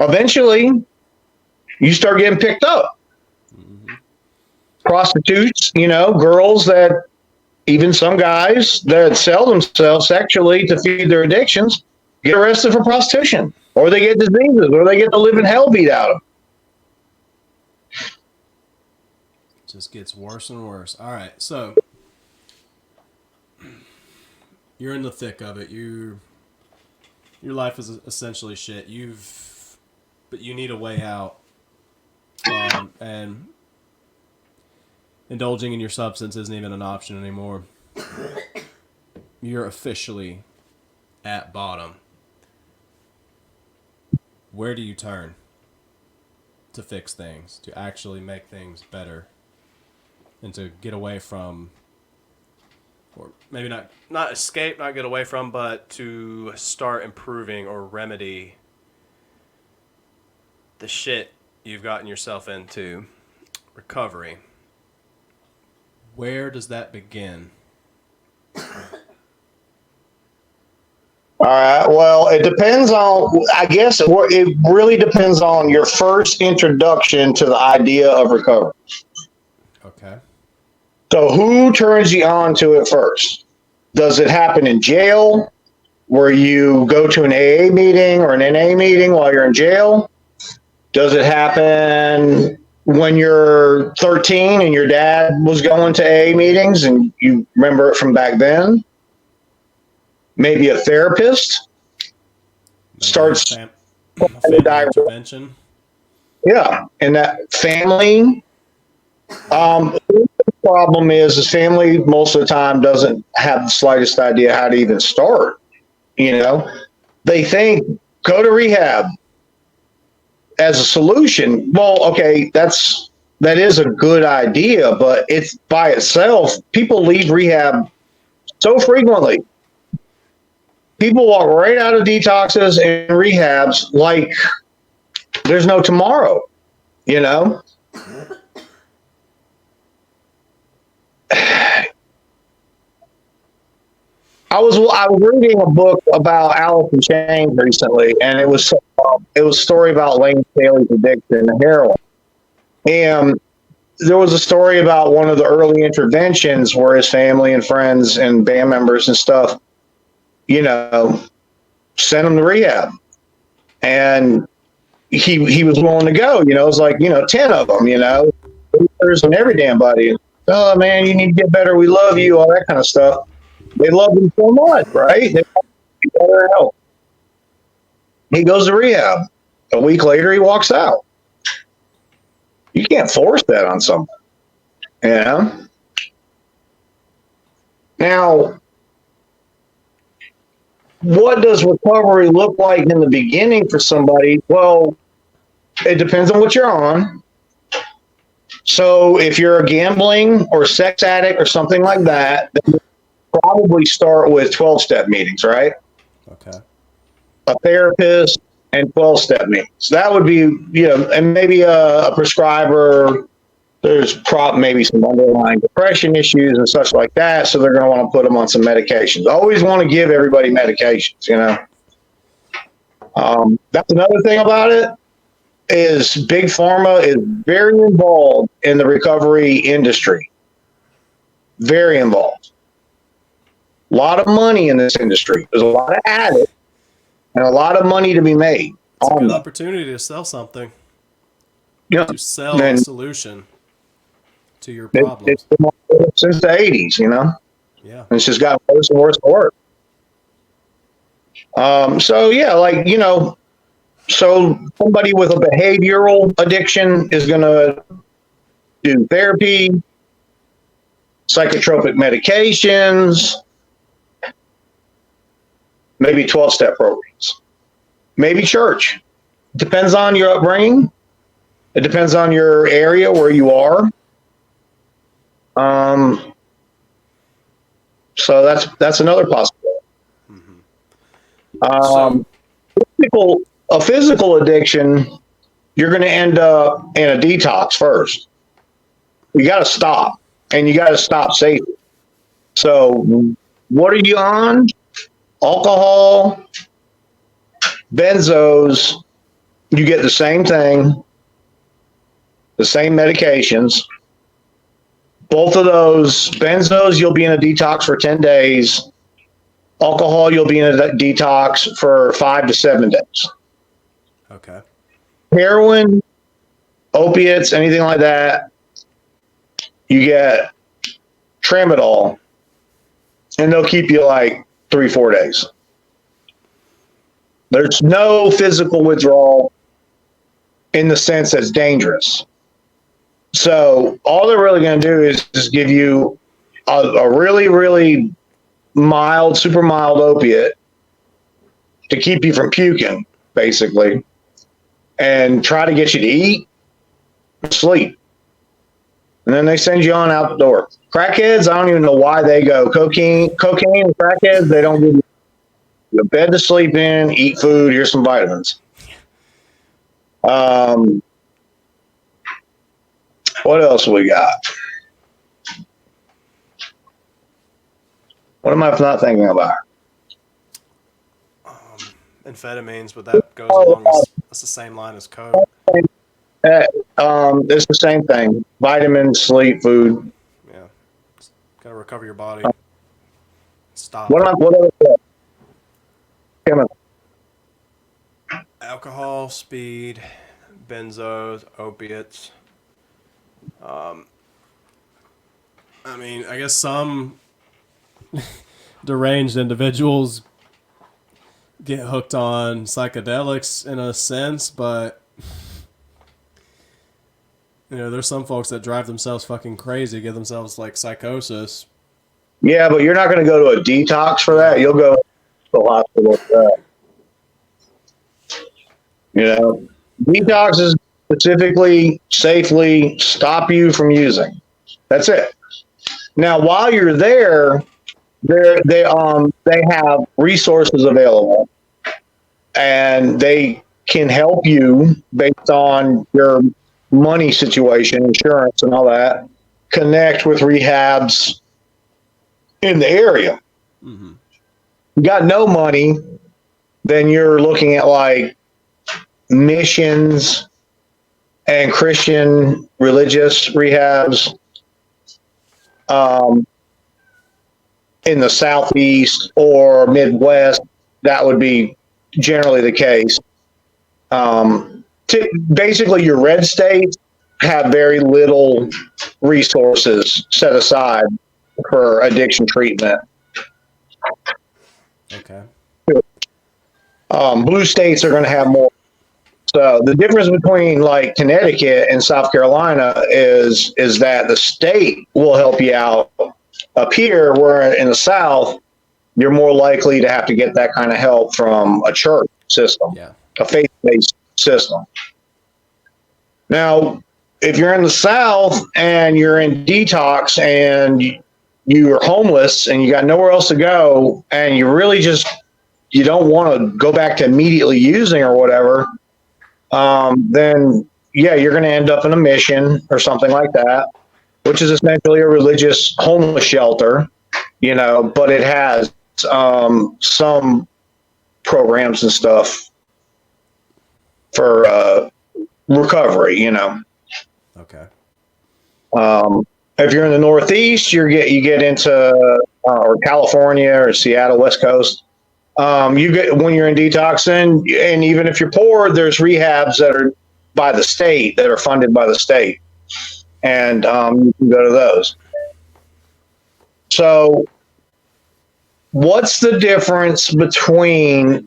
eventually you start getting picked up. Mm-hmm. Prostitutes, girls that, even some guys that sell themselves sexually to feed their addictions, get arrested for prostitution, or they get diseases, or they get the living hell beat out of them. It just gets worse and worse. All right, so you're in the thick of it. Your life is essentially shit. But you need a way out. And indulging in your substance isn't even an option anymore. You're officially at bottom. Where do you turn to fix things, to actually make things better, and to get away from, or maybe not escape, not get away from, but to start improving or remedy the shit you've gotten yourself into? Recovery. Where does that begin? All right. Well, it depends on, I guess it really depends on your first introduction to the idea of recovery. Okay. So who turns you on to it first? Does it happen in jail, where you go to an AA meeting or an NA meeting while you're in jail? Does it happen when you're 13 and your dad was going to AA meetings and you remember it from back then? Maybe a therapist starts family intervention. Yeah, and that family. The problem is family most of the time doesn't have the slightest idea how to even start. They think go to rehab as a solution. Well, okay, that is a good idea, but it's by itself. People leave rehab so frequently. People walk right out of detoxes and rehabs like there's no tomorrow, I was reading a book about Alice in Chains recently, and it was a story about Lane Staley's addiction to heroin. And there was a story about one of the early interventions where his family and friends and band members and stuff, sent him to rehab. And he was willing to go. You know, it's like 10 of them. And every damn body. Oh man, you need to get better. We love you. All that kind of stuff. They love him so much, right? They want to get better help. He goes to rehab. A week later, he walks out. You can't force that on someone. Now, what does recovery look like in the beginning for somebody? Well, it depends on what you're on. So if you're a gambling or sex addict or something like that, then you probably start with 12-step meetings, right? Okay. A therapist and 12-step meetings. That would be, and maybe a prescriber. There's maybe some underlying depression issues and such like that. So they're going to want to put them on some medications. Always want to give everybody medications, That's another thing about it is Big Pharma is very involved in the recovery industry. Very involved. A lot of money in this industry. There's a lot of addicts and a lot of money to be made. It's a good opportunity to sell something. Yeah. To sell a solution to your problems. It's been since the 80s, Yeah. And it's just got worse and worse and worse. So somebody with a behavioral addiction is going to do therapy, psychotropic medications, maybe 12-step programs, maybe church. Depends on your upbringing. It depends on your area where you are. So that's another possibility. A physical addiction, you're going to end up in a detox first. You got to stop, and you got to stop safely. So what are you on? Alcohol, benzos, you get the same thing, the same medications. Both of those, benzos, you'll be in a detox for 10 days. Alcohol, you'll be in a detox for 5 to 7 days. Okay. Heroin, opiates, anything like that, you get tramadol, and they'll keep you like 3-4 days. There's no physical withdrawal in the sense that's dangerous. So all they're really going to do is just give you a really, really mild, super mild opiate to keep you from puking, basically, and try to get you to eat, sleep. And then they send you on out the door. Crackheads, I don't even know why they go. Cocaine and crackheads, they don't give you a bed to sleep in, eat food, here's some vitamins. What else we got? What am I not thinking about? Amphetamines, but that goes along. That's the same line as coke. It's the same thing. Vitamins, sleep, food. Yeah, gotta recover your body. Stop. What else? Alcohol, speed, benzos, opiates. I guess some deranged individuals get hooked on psychedelics in a sense, but there's some folks that drive themselves fucking crazy, give themselves like psychosis. Yeah, but you're not going to go to a detox for that. You'll go to the hospital for that. Detoxes specifically, safely stop you from using. That's it. Now, while you're there, they have resources available, and they can help you based on your money situation, insurance, and all that. Connect with rehabs in the area. Mm-hmm. You got no money, then you're looking at like missions and Christian religious rehabs in the Southeast or Midwest. That would be generally the case. basically your red states have very little resources set aside for addiction treatment. Okay. Blue states are going to have more. So the difference between like Connecticut and South Carolina is that the state will help you out. Up here, where in the South, you're more likely to have to get that kind of help from a church system, Yeah. a faith-based system. Now, if you're in the South and you're in detox and you're homeless and you got nowhere else to go and you really just you don't want to go back to immediately using or whatever, then yeah, you're going to end up in a mission or something like that, which is essentially a religious homeless shelter, but it has some programs and stuff for recovery. Okay. If you're in the Northeast, you get into or California or Seattle, West Coast. You get when you're in detoxing, and even if you're poor, there's rehabs that are by the state that are funded by the state, and you can go to those. So, what's the difference between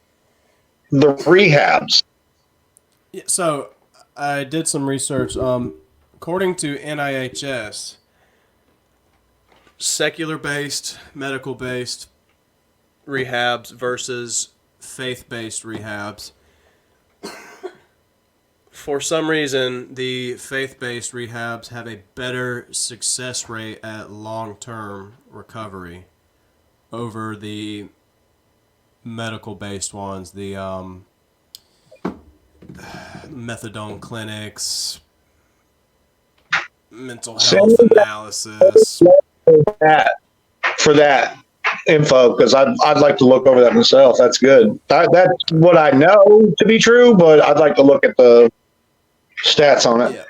the rehabs? Yeah, so I did some research. According to NIHS, secular-based, medical-based rehabs versus faith-based rehabs. For some reason, the faith-based rehabs have a better success rate at long-term recovery over the medical-based ones, the methadone clinics, mental health analysis. For that info, because I'd like to look over that myself. That's good. That's what I know to be true, but I'd like to look at the stats on it. Yeah.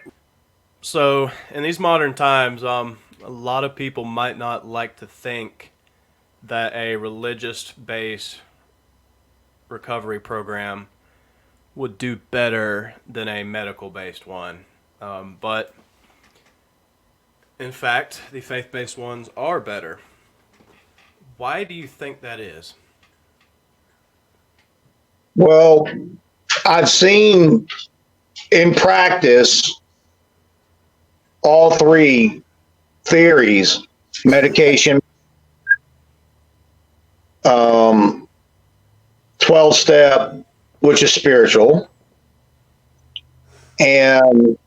So in these modern times, a lot of people might not like to think that a religious-based recovery program would do better than a medical-based one. But in fact, the faith-based ones are better. Why do you think that is? Well, I've seen in practice all three theories: medication, 12-step, which is spiritual, and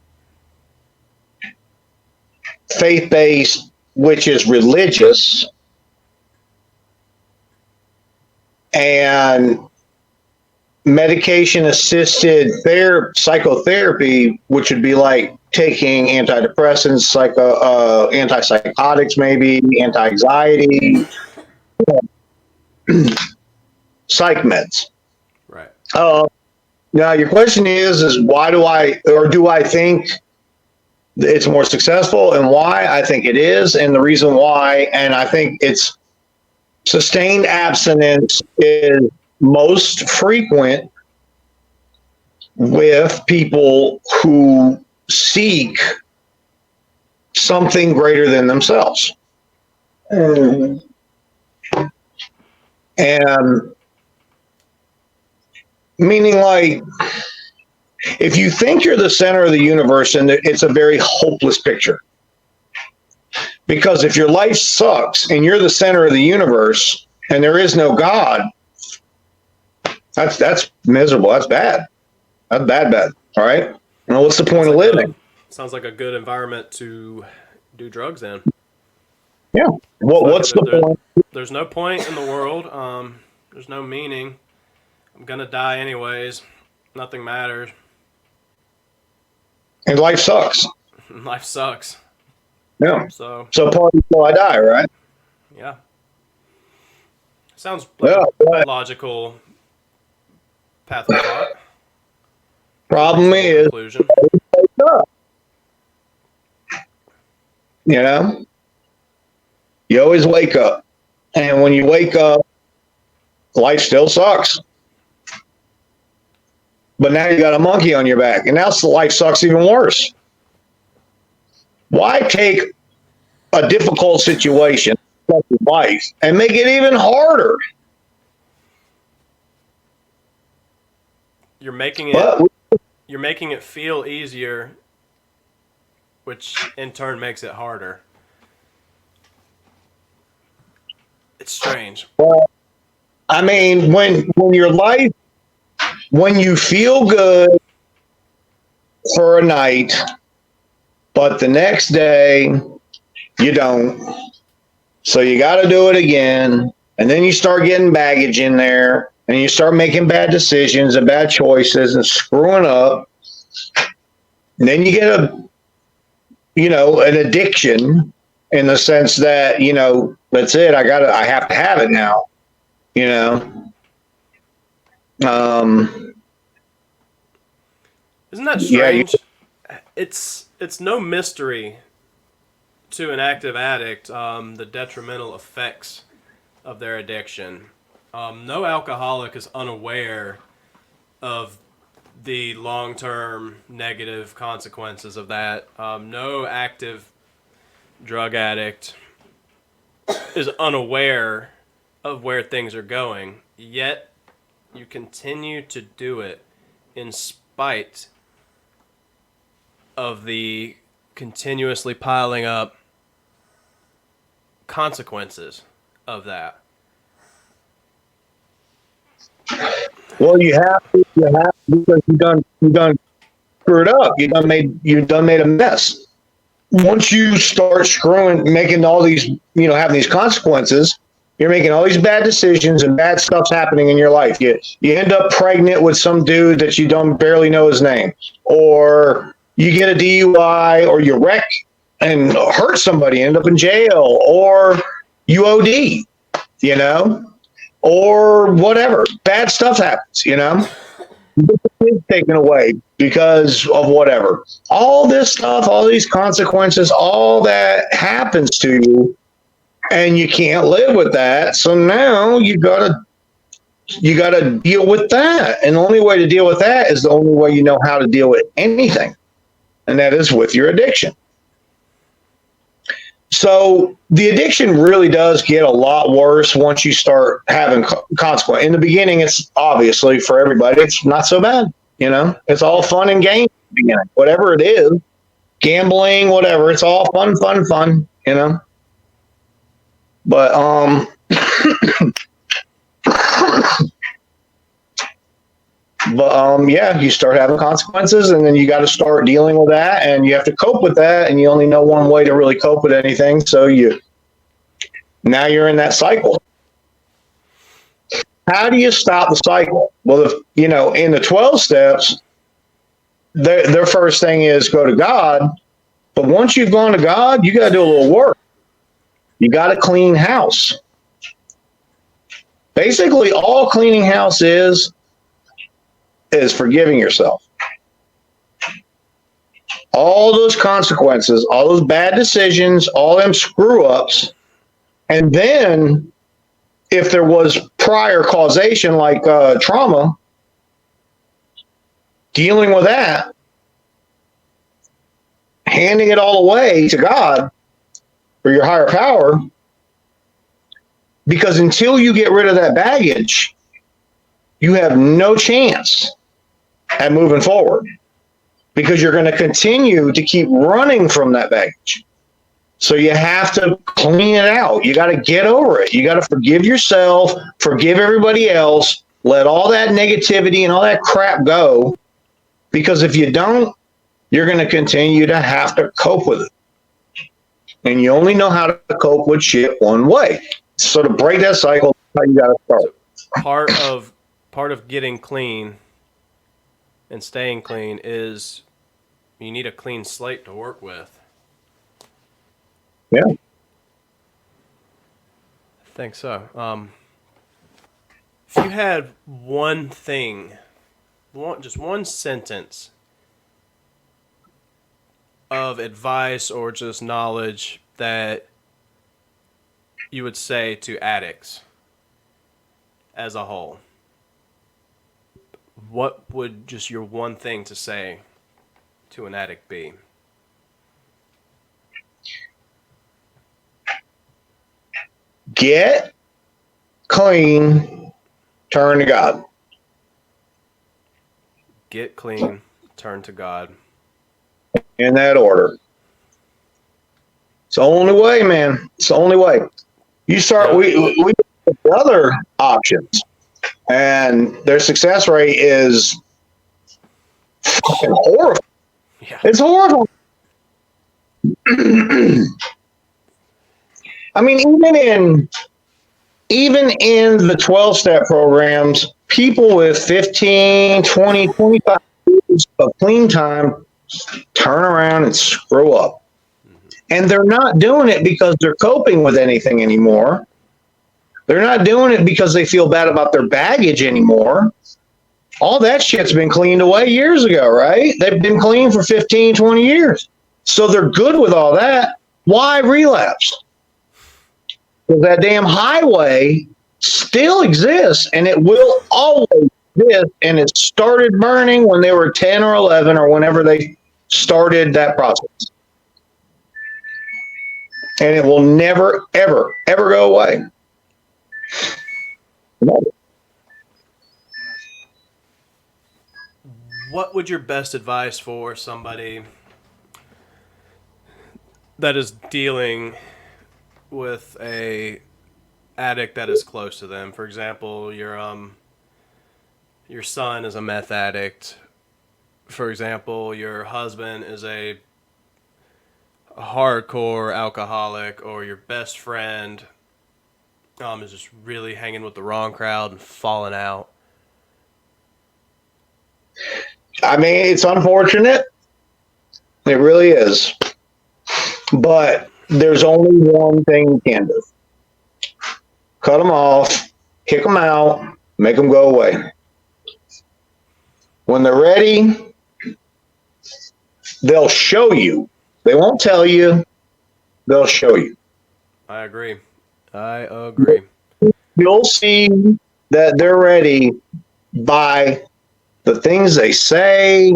faith-based, which is religious, and medication-assisted psychotherapy, which would be like taking antidepressants, antipsychotics, maybe anti-anxiety, psych meds. Right. Now, your question is why do I think it's more successful, and why I think it is, and the reason why, and I think it's sustained abstinence is most frequent with people who seek something greater than themselves. And meaning, like, if you think you're the center of the universe, and it's a very hopeless picture. Because if your life sucks and you're the center of the universe and there is no God, that's miserable. That's bad. That's bad. All right. Well, what's the point of living? Sounds like a good environment to do drugs in. Yeah. What's the point? There's no point in the world. There's no meaning. I'm gonna die anyways. Nothing matters. And life sucks. Life sucks. Yeah. So party till I die, right? Yeah. Sounds like a logical path of thought. Problem is, conclusion. You always wake up, and when you wake up, life still sucks. but now you got a monkey on your back, and now life sucks even worse. Why take a difficult situation like life and make it even harder? You're making it But you're making it feel easier, which in turn makes it harder. It's strange. I mean, when your life, when you feel good for a night, but the next day you don't, so you got to do it again, and then you start getting baggage in there, and you start making bad decisions and bad choices and screwing up. And then you get an addiction in the sense that that's it. I have to have it now. You know, um, Isn't that yeah, strange? It's no mystery to an active addict the detrimental effects of their addiction. No alcoholic is unaware of the long term negative consequences of that. No active drug addict is unaware of where things are going, yet you continue to do it in spite of the continuously piling up consequences of that. well, you have because you done screwed up. You done made a mess. Once you start making all these, having these consequences, you're making all these bad decisions and bad stuff's happening in your life. You end up pregnant with some dude that you don't barely know his name, or you get a DUI, or you wreck and hurt somebody, end up in jail, or you OD, you know, or whatever. Bad stuff happens. Taken away because of whatever. All this stuff, all these consequences, all that happens to you, and you can't live with that. So now you gotta deal with that. And the only way to deal with that is the only way you know how to deal with anything, and that is with your addiction. So the addiction really does get a lot worse once you start having consequence. In the beginning, it's obviously for everybody, it's not so bad. It's all fun and games. In the beginning. Whatever it is, gambling, whatever, it's all fun, fun, fun. But yeah, you start having consequences, and then you got to start dealing with that, and you have to cope with that, and you only know one way to really cope with anything. So now you're in that cycle. How do you stop the cycle? Well, in the 12 steps, their first thing is go to God. But once you've gone to God, you got to do a little work. You got to clean house. Basically, all cleaning house is forgiving yourself. All those consequences, all those bad decisions, all them screw ups. And then if there was prior causation like trauma, dealing with that, handing it all away to God or your higher power, because until you get rid of that baggage, you have no chance at moving forward, because you're going to continue to keep running from that baggage. So you have to clean it out. You got to get over it. You got to forgive yourself, forgive everybody else, let all that negativity and all that crap go, because if you don't, you're going to continue to have to cope with it. And you only know how to cope with shit one way. So to break that cycle, that's how you got to start. So part of getting clean and staying clean is you need a clean slate to work with. Yeah. I think so. If you had one thing, just one sentence of advice or just knowledge that you would say to addicts as a whole, What would just your one thing to say to an addict be? Get clean, turn to God. Get clean, turn to God. In that order. It's the only way, man. It's the only way. You start, Yeah. we have other options, and their success rate is fucking horrible. Yeah. It's horrible. I mean, even in the 12-step programs, people with 15, 20, 25 years of clean time turn around and screw up. And they're not doing it because they're coping with anything anymore. They're not doing it because they feel bad about their baggage anymore. All that shit's been cleaned away years ago, right? They've been clean for 15, 20 years. So they're good with all that. Why relapse? Because that damn highway still exists and it will always exist. And it started burning when they were 10 or 11 or whenever they started that process. And it will never, ever, ever go away. What would your best advice for somebody that is dealing with a addict that is close to them? For example, your son is a meth addict. For example, your husband is a hardcore alcoholic, or your best friend is just really hanging with the wrong crowd and falling out. I mean, it's unfortunate. It really is. But there's only one thing you can do: cut them off, kick them out, make them go away. When they're ready, they'll show you. They won't tell you, they'll show you. I agree. I agree. You'll see that they're ready by the things they say,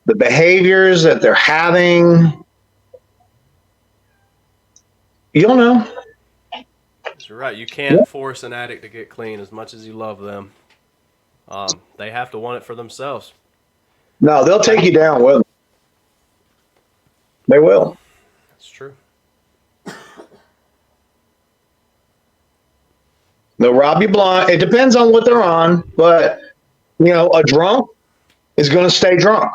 the behaviors that they're having. You'll know. You're right. You can't force an addict to get clean as much as you love them. They have to want it for themselves. No, they'll take you down with them. They will. That's true. They'll rob you blind. It depends on what they're on, but a drunk is going to stay drunk,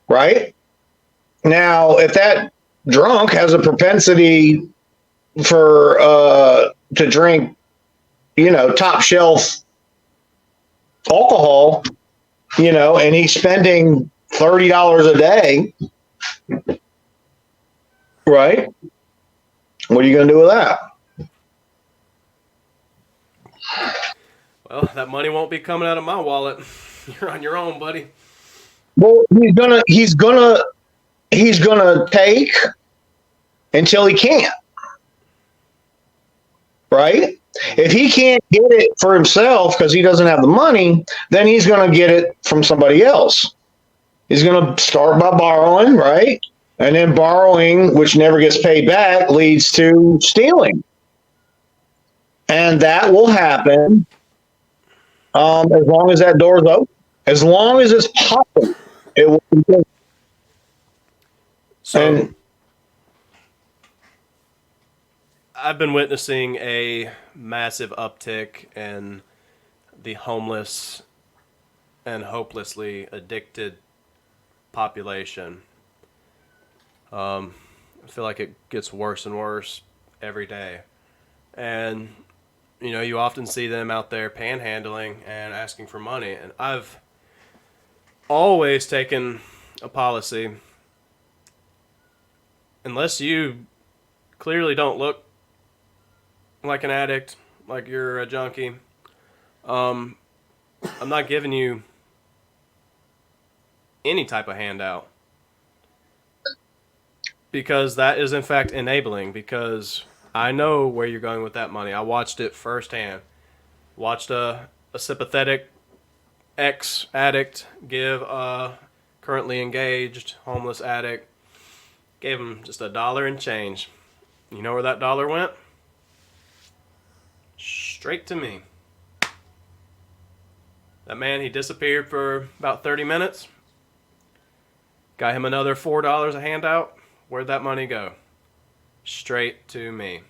right? Now, if that drunk has a propensity for to drink, top shelf alcohol, and he's spending $30 a day, right? What are you going to do with that? Well, that money won't be coming out of my wallet. You're on your own, buddy. Well, he's gonna take until he can't, right? If he can't get it for himself because he doesn't have the money, then he's going to get it from somebody else. He's going to start by borrowing, right? And then borrowing, which never gets paid back, leads to stealing. And that will happen as long as that door is open. As long as it's possible, it will continue. So, I've been witnessing a massive uptick in the homeless and hopelessly addicted population. I feel like it gets worse and worse every day. And, you often see them out there panhandling and asking for money. And I've always taken a policy, unless you clearly don't look like an addict, like you're a junkie, I'm not giving you any type of handout, because that is in fact enabling, because I know where you're going with that money. I watched it firsthand. Watched a sympathetic ex-addict give a currently engaged homeless addict, gave him just $1 and change. You know where that dollar went? Straight to me. That man, he disappeared for about 30 minutes. Got him another $4 a handout. Where'd that money go? Straight to me.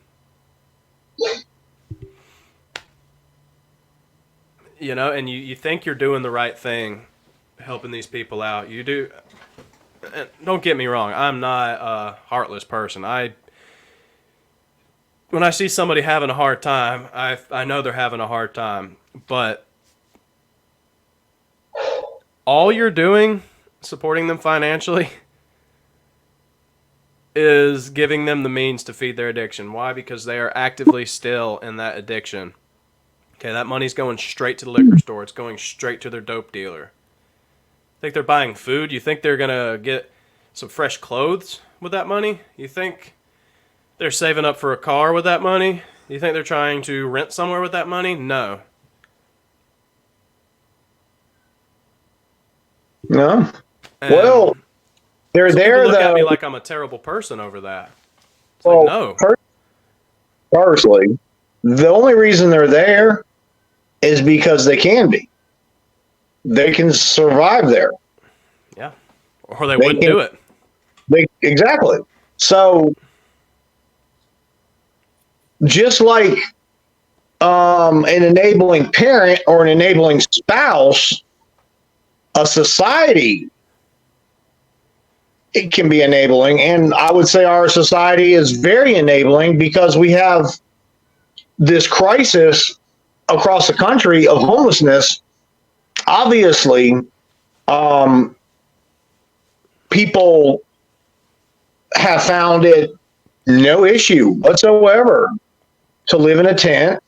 You know, and you think you're doing the right thing, helping these people out. You do. And don't get me wrong. I'm not a heartless person. When I see somebody having a hard time, I know they're having a hard time. But all you're doing, supporting them financially, is giving them the means to feed their addiction. Why? Because they are actively still in that addiction. Okay, that money's going straight to the liquor store. It's going straight to their dope dealer. Think they're buying food? You think they're going to get some fresh clothes with that money? You think they're saving up for a car with that money? You think they're trying to rent somewhere with that money? No. No. And Well, they're some there people look though. at me like I'm a terrible person over that. It's Well, like, no. Personally, the only reason they're there is because they can be. They can survive there. Yeah. Or they wouldn't do it. Exactly. So, just like an enabling parent or an enabling spouse, a society, it can be enabling. And I would say our society is very enabling because we have this crisis across the country of homelessness. Obviously, people have found it no issue whatsoever to live in a tent,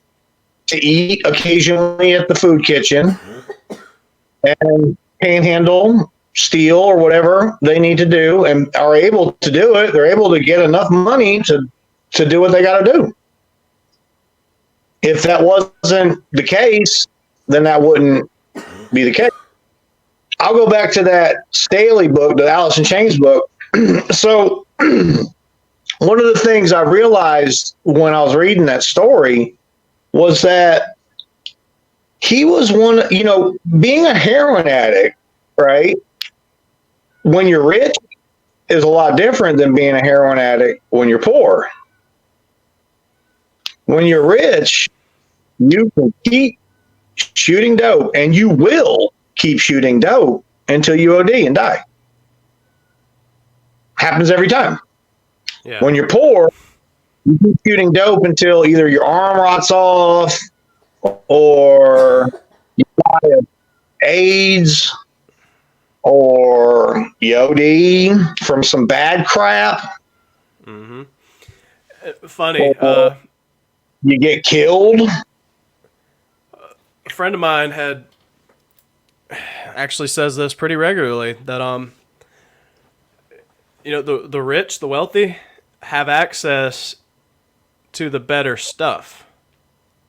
to eat occasionally at the food kitchen, and panhandle, steal, or whatever they need to do, and are able to do it. They're able to get enough money to do what they got to do. If that wasn't the case, then that wouldn't be the case. I'll go back to that Staley book, the Alice in Chains book. So one of the things I realized when I was reading that story was that he was being a heroin addict, right? When you're rich is a lot different than being a heroin addict when you're poor. When you're rich, you can keep shooting dope, and you will keep shooting dope until you OD and die. Happens every time. Yeah. When you're poor, you keep shooting dope until either your arm rots off or you die of AIDS or you OD from some bad crap. Mm-hmm. Funny. Or you get killed. A friend of mine actually says this pretty regularly, that the rich, the wealthy, have access to the better stuff.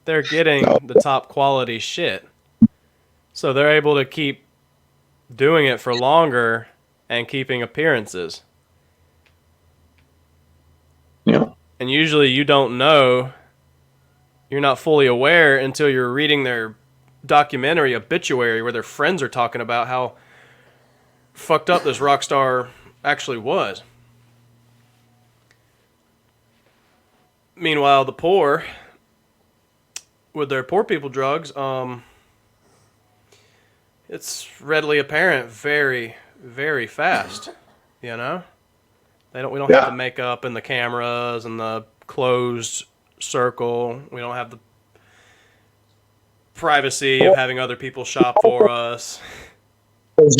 They're getting the top quality shit. So they're able to keep doing it for longer and keeping appearances. Yeah. And usually you don't know, you're not fully aware until you're reading their documentary obituary where their friends are talking about how fucked up this rock star actually was. Meanwhile, the poor, with their poor people drugs, it's readily apparent very, very fast. You know, we don't have the makeup and the cameras and the closed circle. We don't have the privacy of having other people shop for us.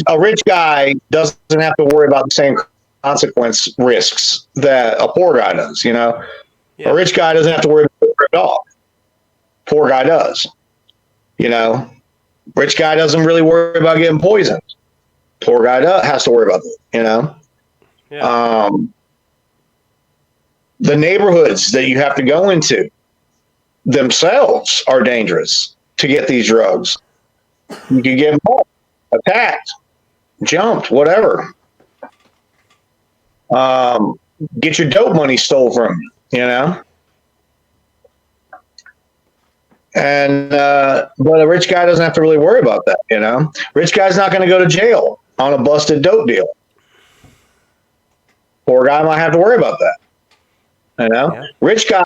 A rich guy doesn't have to worry about the same consequence risks that a poor guy does. Yeah. A rich guy doesn't have to worry about it at all. Poor guy does. Rich guy doesn't really worry about getting poisoned. Poor guy has to worry about it. Yeah. The neighborhoods that you have to go into themselves are dangerous to get these drugs. You could get mauled, attacked, jumped, whatever. Get your dope money stole from you, you know? And but a rich guy doesn't have to really worry about that, you know. Rich guy's not going to go to jail on a busted dope deal. Poor guy might have to worry about that, you know. Yeah. Rich guy,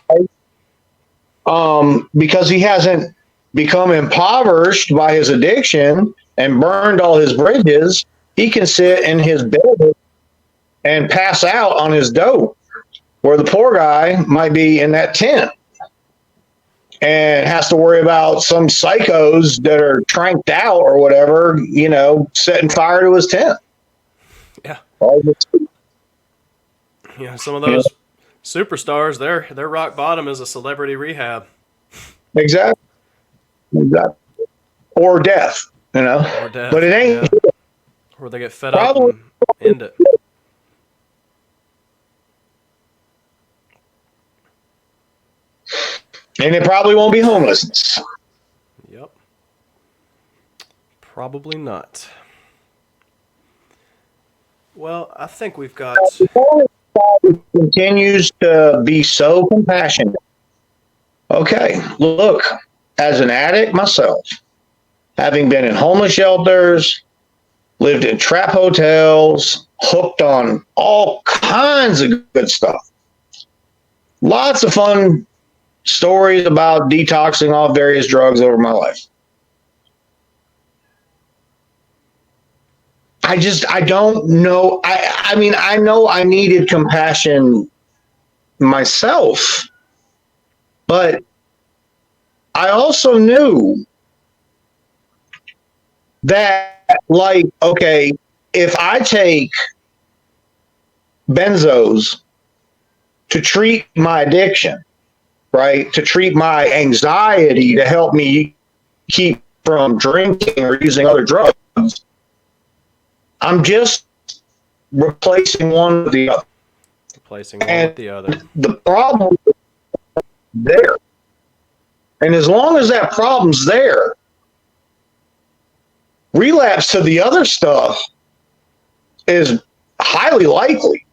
because he hasn't become impoverished by his addiction and burned all his bridges, he can sit in his bed and pass out on his dope, where the poor guy might be in that tent and has to worry about some psychos that are tranked out or whatever, you know, setting fire to his tent. Yeah. All this- Yeah. Some of those superstars, their rock bottom is a celebrity rehab. Exactly. Exactly. Or death, you know. Or death. But it ain't Or they get fed up probably, and end it. and it probably won't be homelessness. Yep. Probably not. Well, I think we've got. Continues to be so compassionate. Okay, look, as an addict myself, having been in homeless shelters, lived in trap hotels, hooked on all kinds of good stuff. Lots of fun stories about detoxing off various drugs over my life. I don't know. I mean, I know I needed compassion myself, but I also knew that, like, okay, if I take benzos to treat my addiction, right, to treat my anxiety, to help me keep from drinking or using other drugs, I'm just replacing one with the other. Replacing one And with the other. the problem is there. And as long as that problem's there, relapse to the other stuff is highly likely.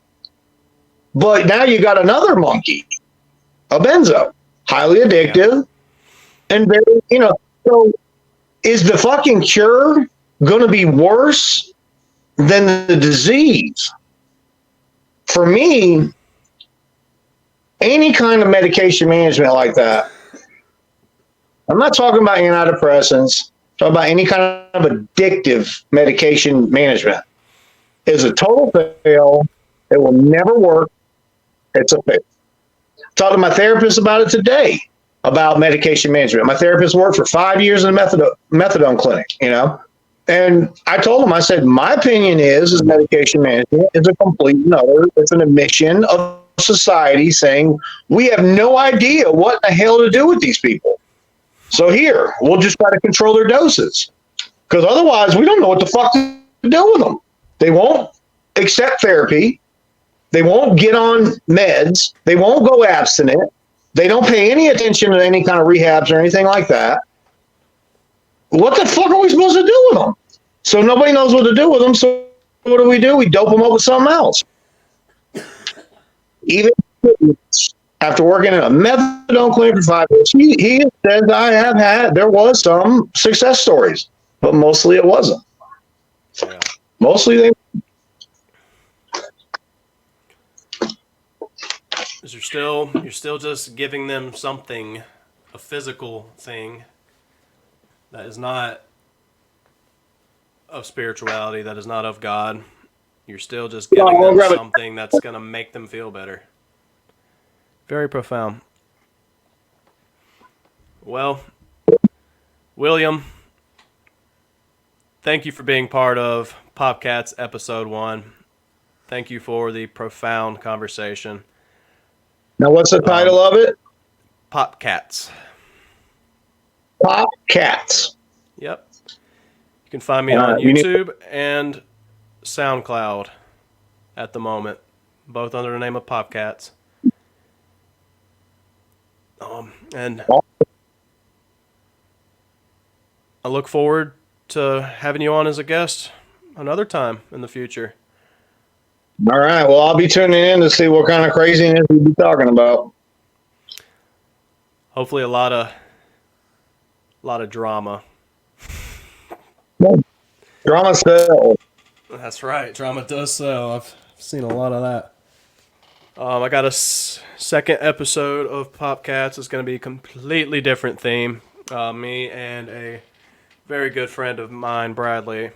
But now you got another monkey, a benzo, highly addictive, and very, you know, so is the fucking cure going to be worse than the disease? For me, any kind of medication management like that, I'm not talking about antidepressants, I'm talking about any kind of addictive medication management, is a total fail. It will never work. It's a fail. Talked to my therapist about it today, about medication management. My therapist worked for 5 years in a methadone clinic, you know. And I told him, I said, my opinion is medication management is a complete no. It's an admission of society saying we have no idea what the hell to do with these people. So here, we'll just try to control their doses. Because otherwise, we don't know what the fuck to do with them. They won't accept therapy. They won't get on meds. They won't go abstinent. They don't pay any attention to any kind of rehabs or anything like that. What the fuck are we supposed to do with them? So nobody knows what to do with them. So what do? We dope them up with something else. Even after working in a methadone clinic for 5 years, he says there was some success stories, but mostly it wasn't. Yeah. Mostly they. You're still just giving them something, a physical thing that is not of spirituality, that is not of God. You're still just giving them something that's going to make them feel better. Very profound. Well, William, thank you for being part of POPCATS Episode 1. Thank you for the profound conversation. Now, what's the title of it? POPCATS. POPCATS. Yep. You can find me on YouTube and SoundCloud at the moment, both under the name of POPCATS. And I look forward to having you on as a guest another time in the future. All right. Well, I'll be tuning in to see what kind of craziness we'll be talking about. Hopefully, a lot of drama. Drama sells. That's right. Drama does sell. I've seen a lot of that. I got a second episode of POPCATS. It's going to be a completely different theme. Me and a very good friend of mine, Bradley,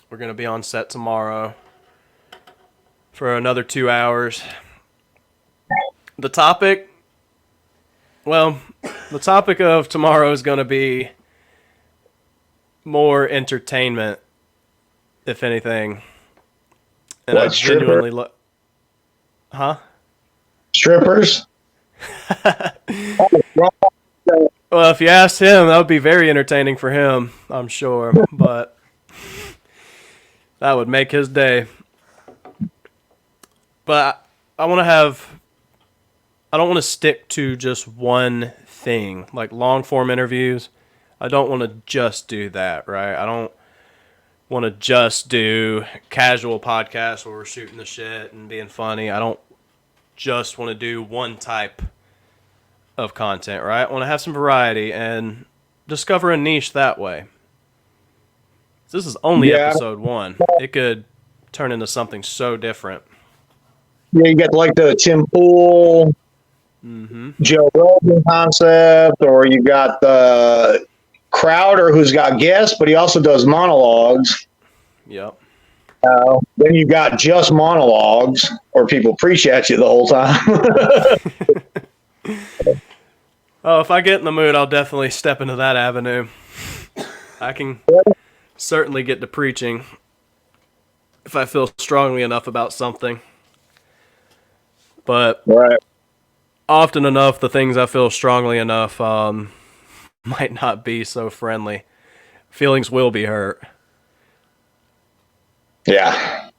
we're going to be on set tomorrow for another 2 hours. The topic of tomorrow is going to be more entertainment, if anything. And What, stripper? Huh? Strippers? Well, if you asked him, that would be very entertaining for him, I'm sure. But that would make his day. But I don't want to stick to just one thing, like long form interviews. I don't want to just do that, right? I don't want to just do casual podcasts where we're shooting the shit and being funny. I don't just want to do one type of content, right? I want to have some variety and discover a niche that way. This is only episode 1. It could turn into something so different. Yeah, you get like the Tim Pool, Joe Rogan concept, or you got the Crowder who's got guests, but he also does monologues. Yep. Then you got just monologues, or people preach at you the whole time. Oh, if I get in the mood, I'll definitely step into that avenue. I can certainly get to preaching if I feel strongly enough about something. But Right. often enough, the things I feel strongly enough might not be so friendly. Feelings will be hurt. Yeah.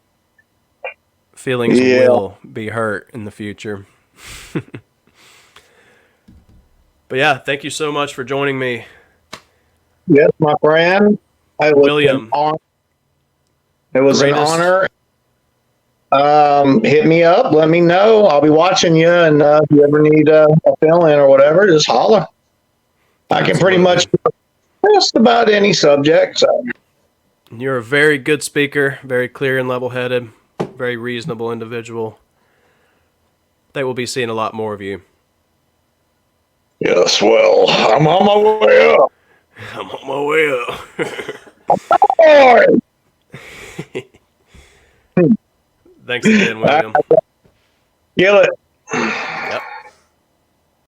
Feelings will be hurt in the future. But yeah, thank you so much for joining me. Yes, my friend. William. It was an honor. Hit me up. Let me know. I'll be watching you. And if you ever need a fill-in or whatever, just holler. I can pretty much just about any subject. So. You're a very good speaker, very clear and level-headed, very reasonable individual. They will be seeing a lot more of you. Yes, well, I'm on my way up. I'm on my way up. Thanks again, William. Kill it.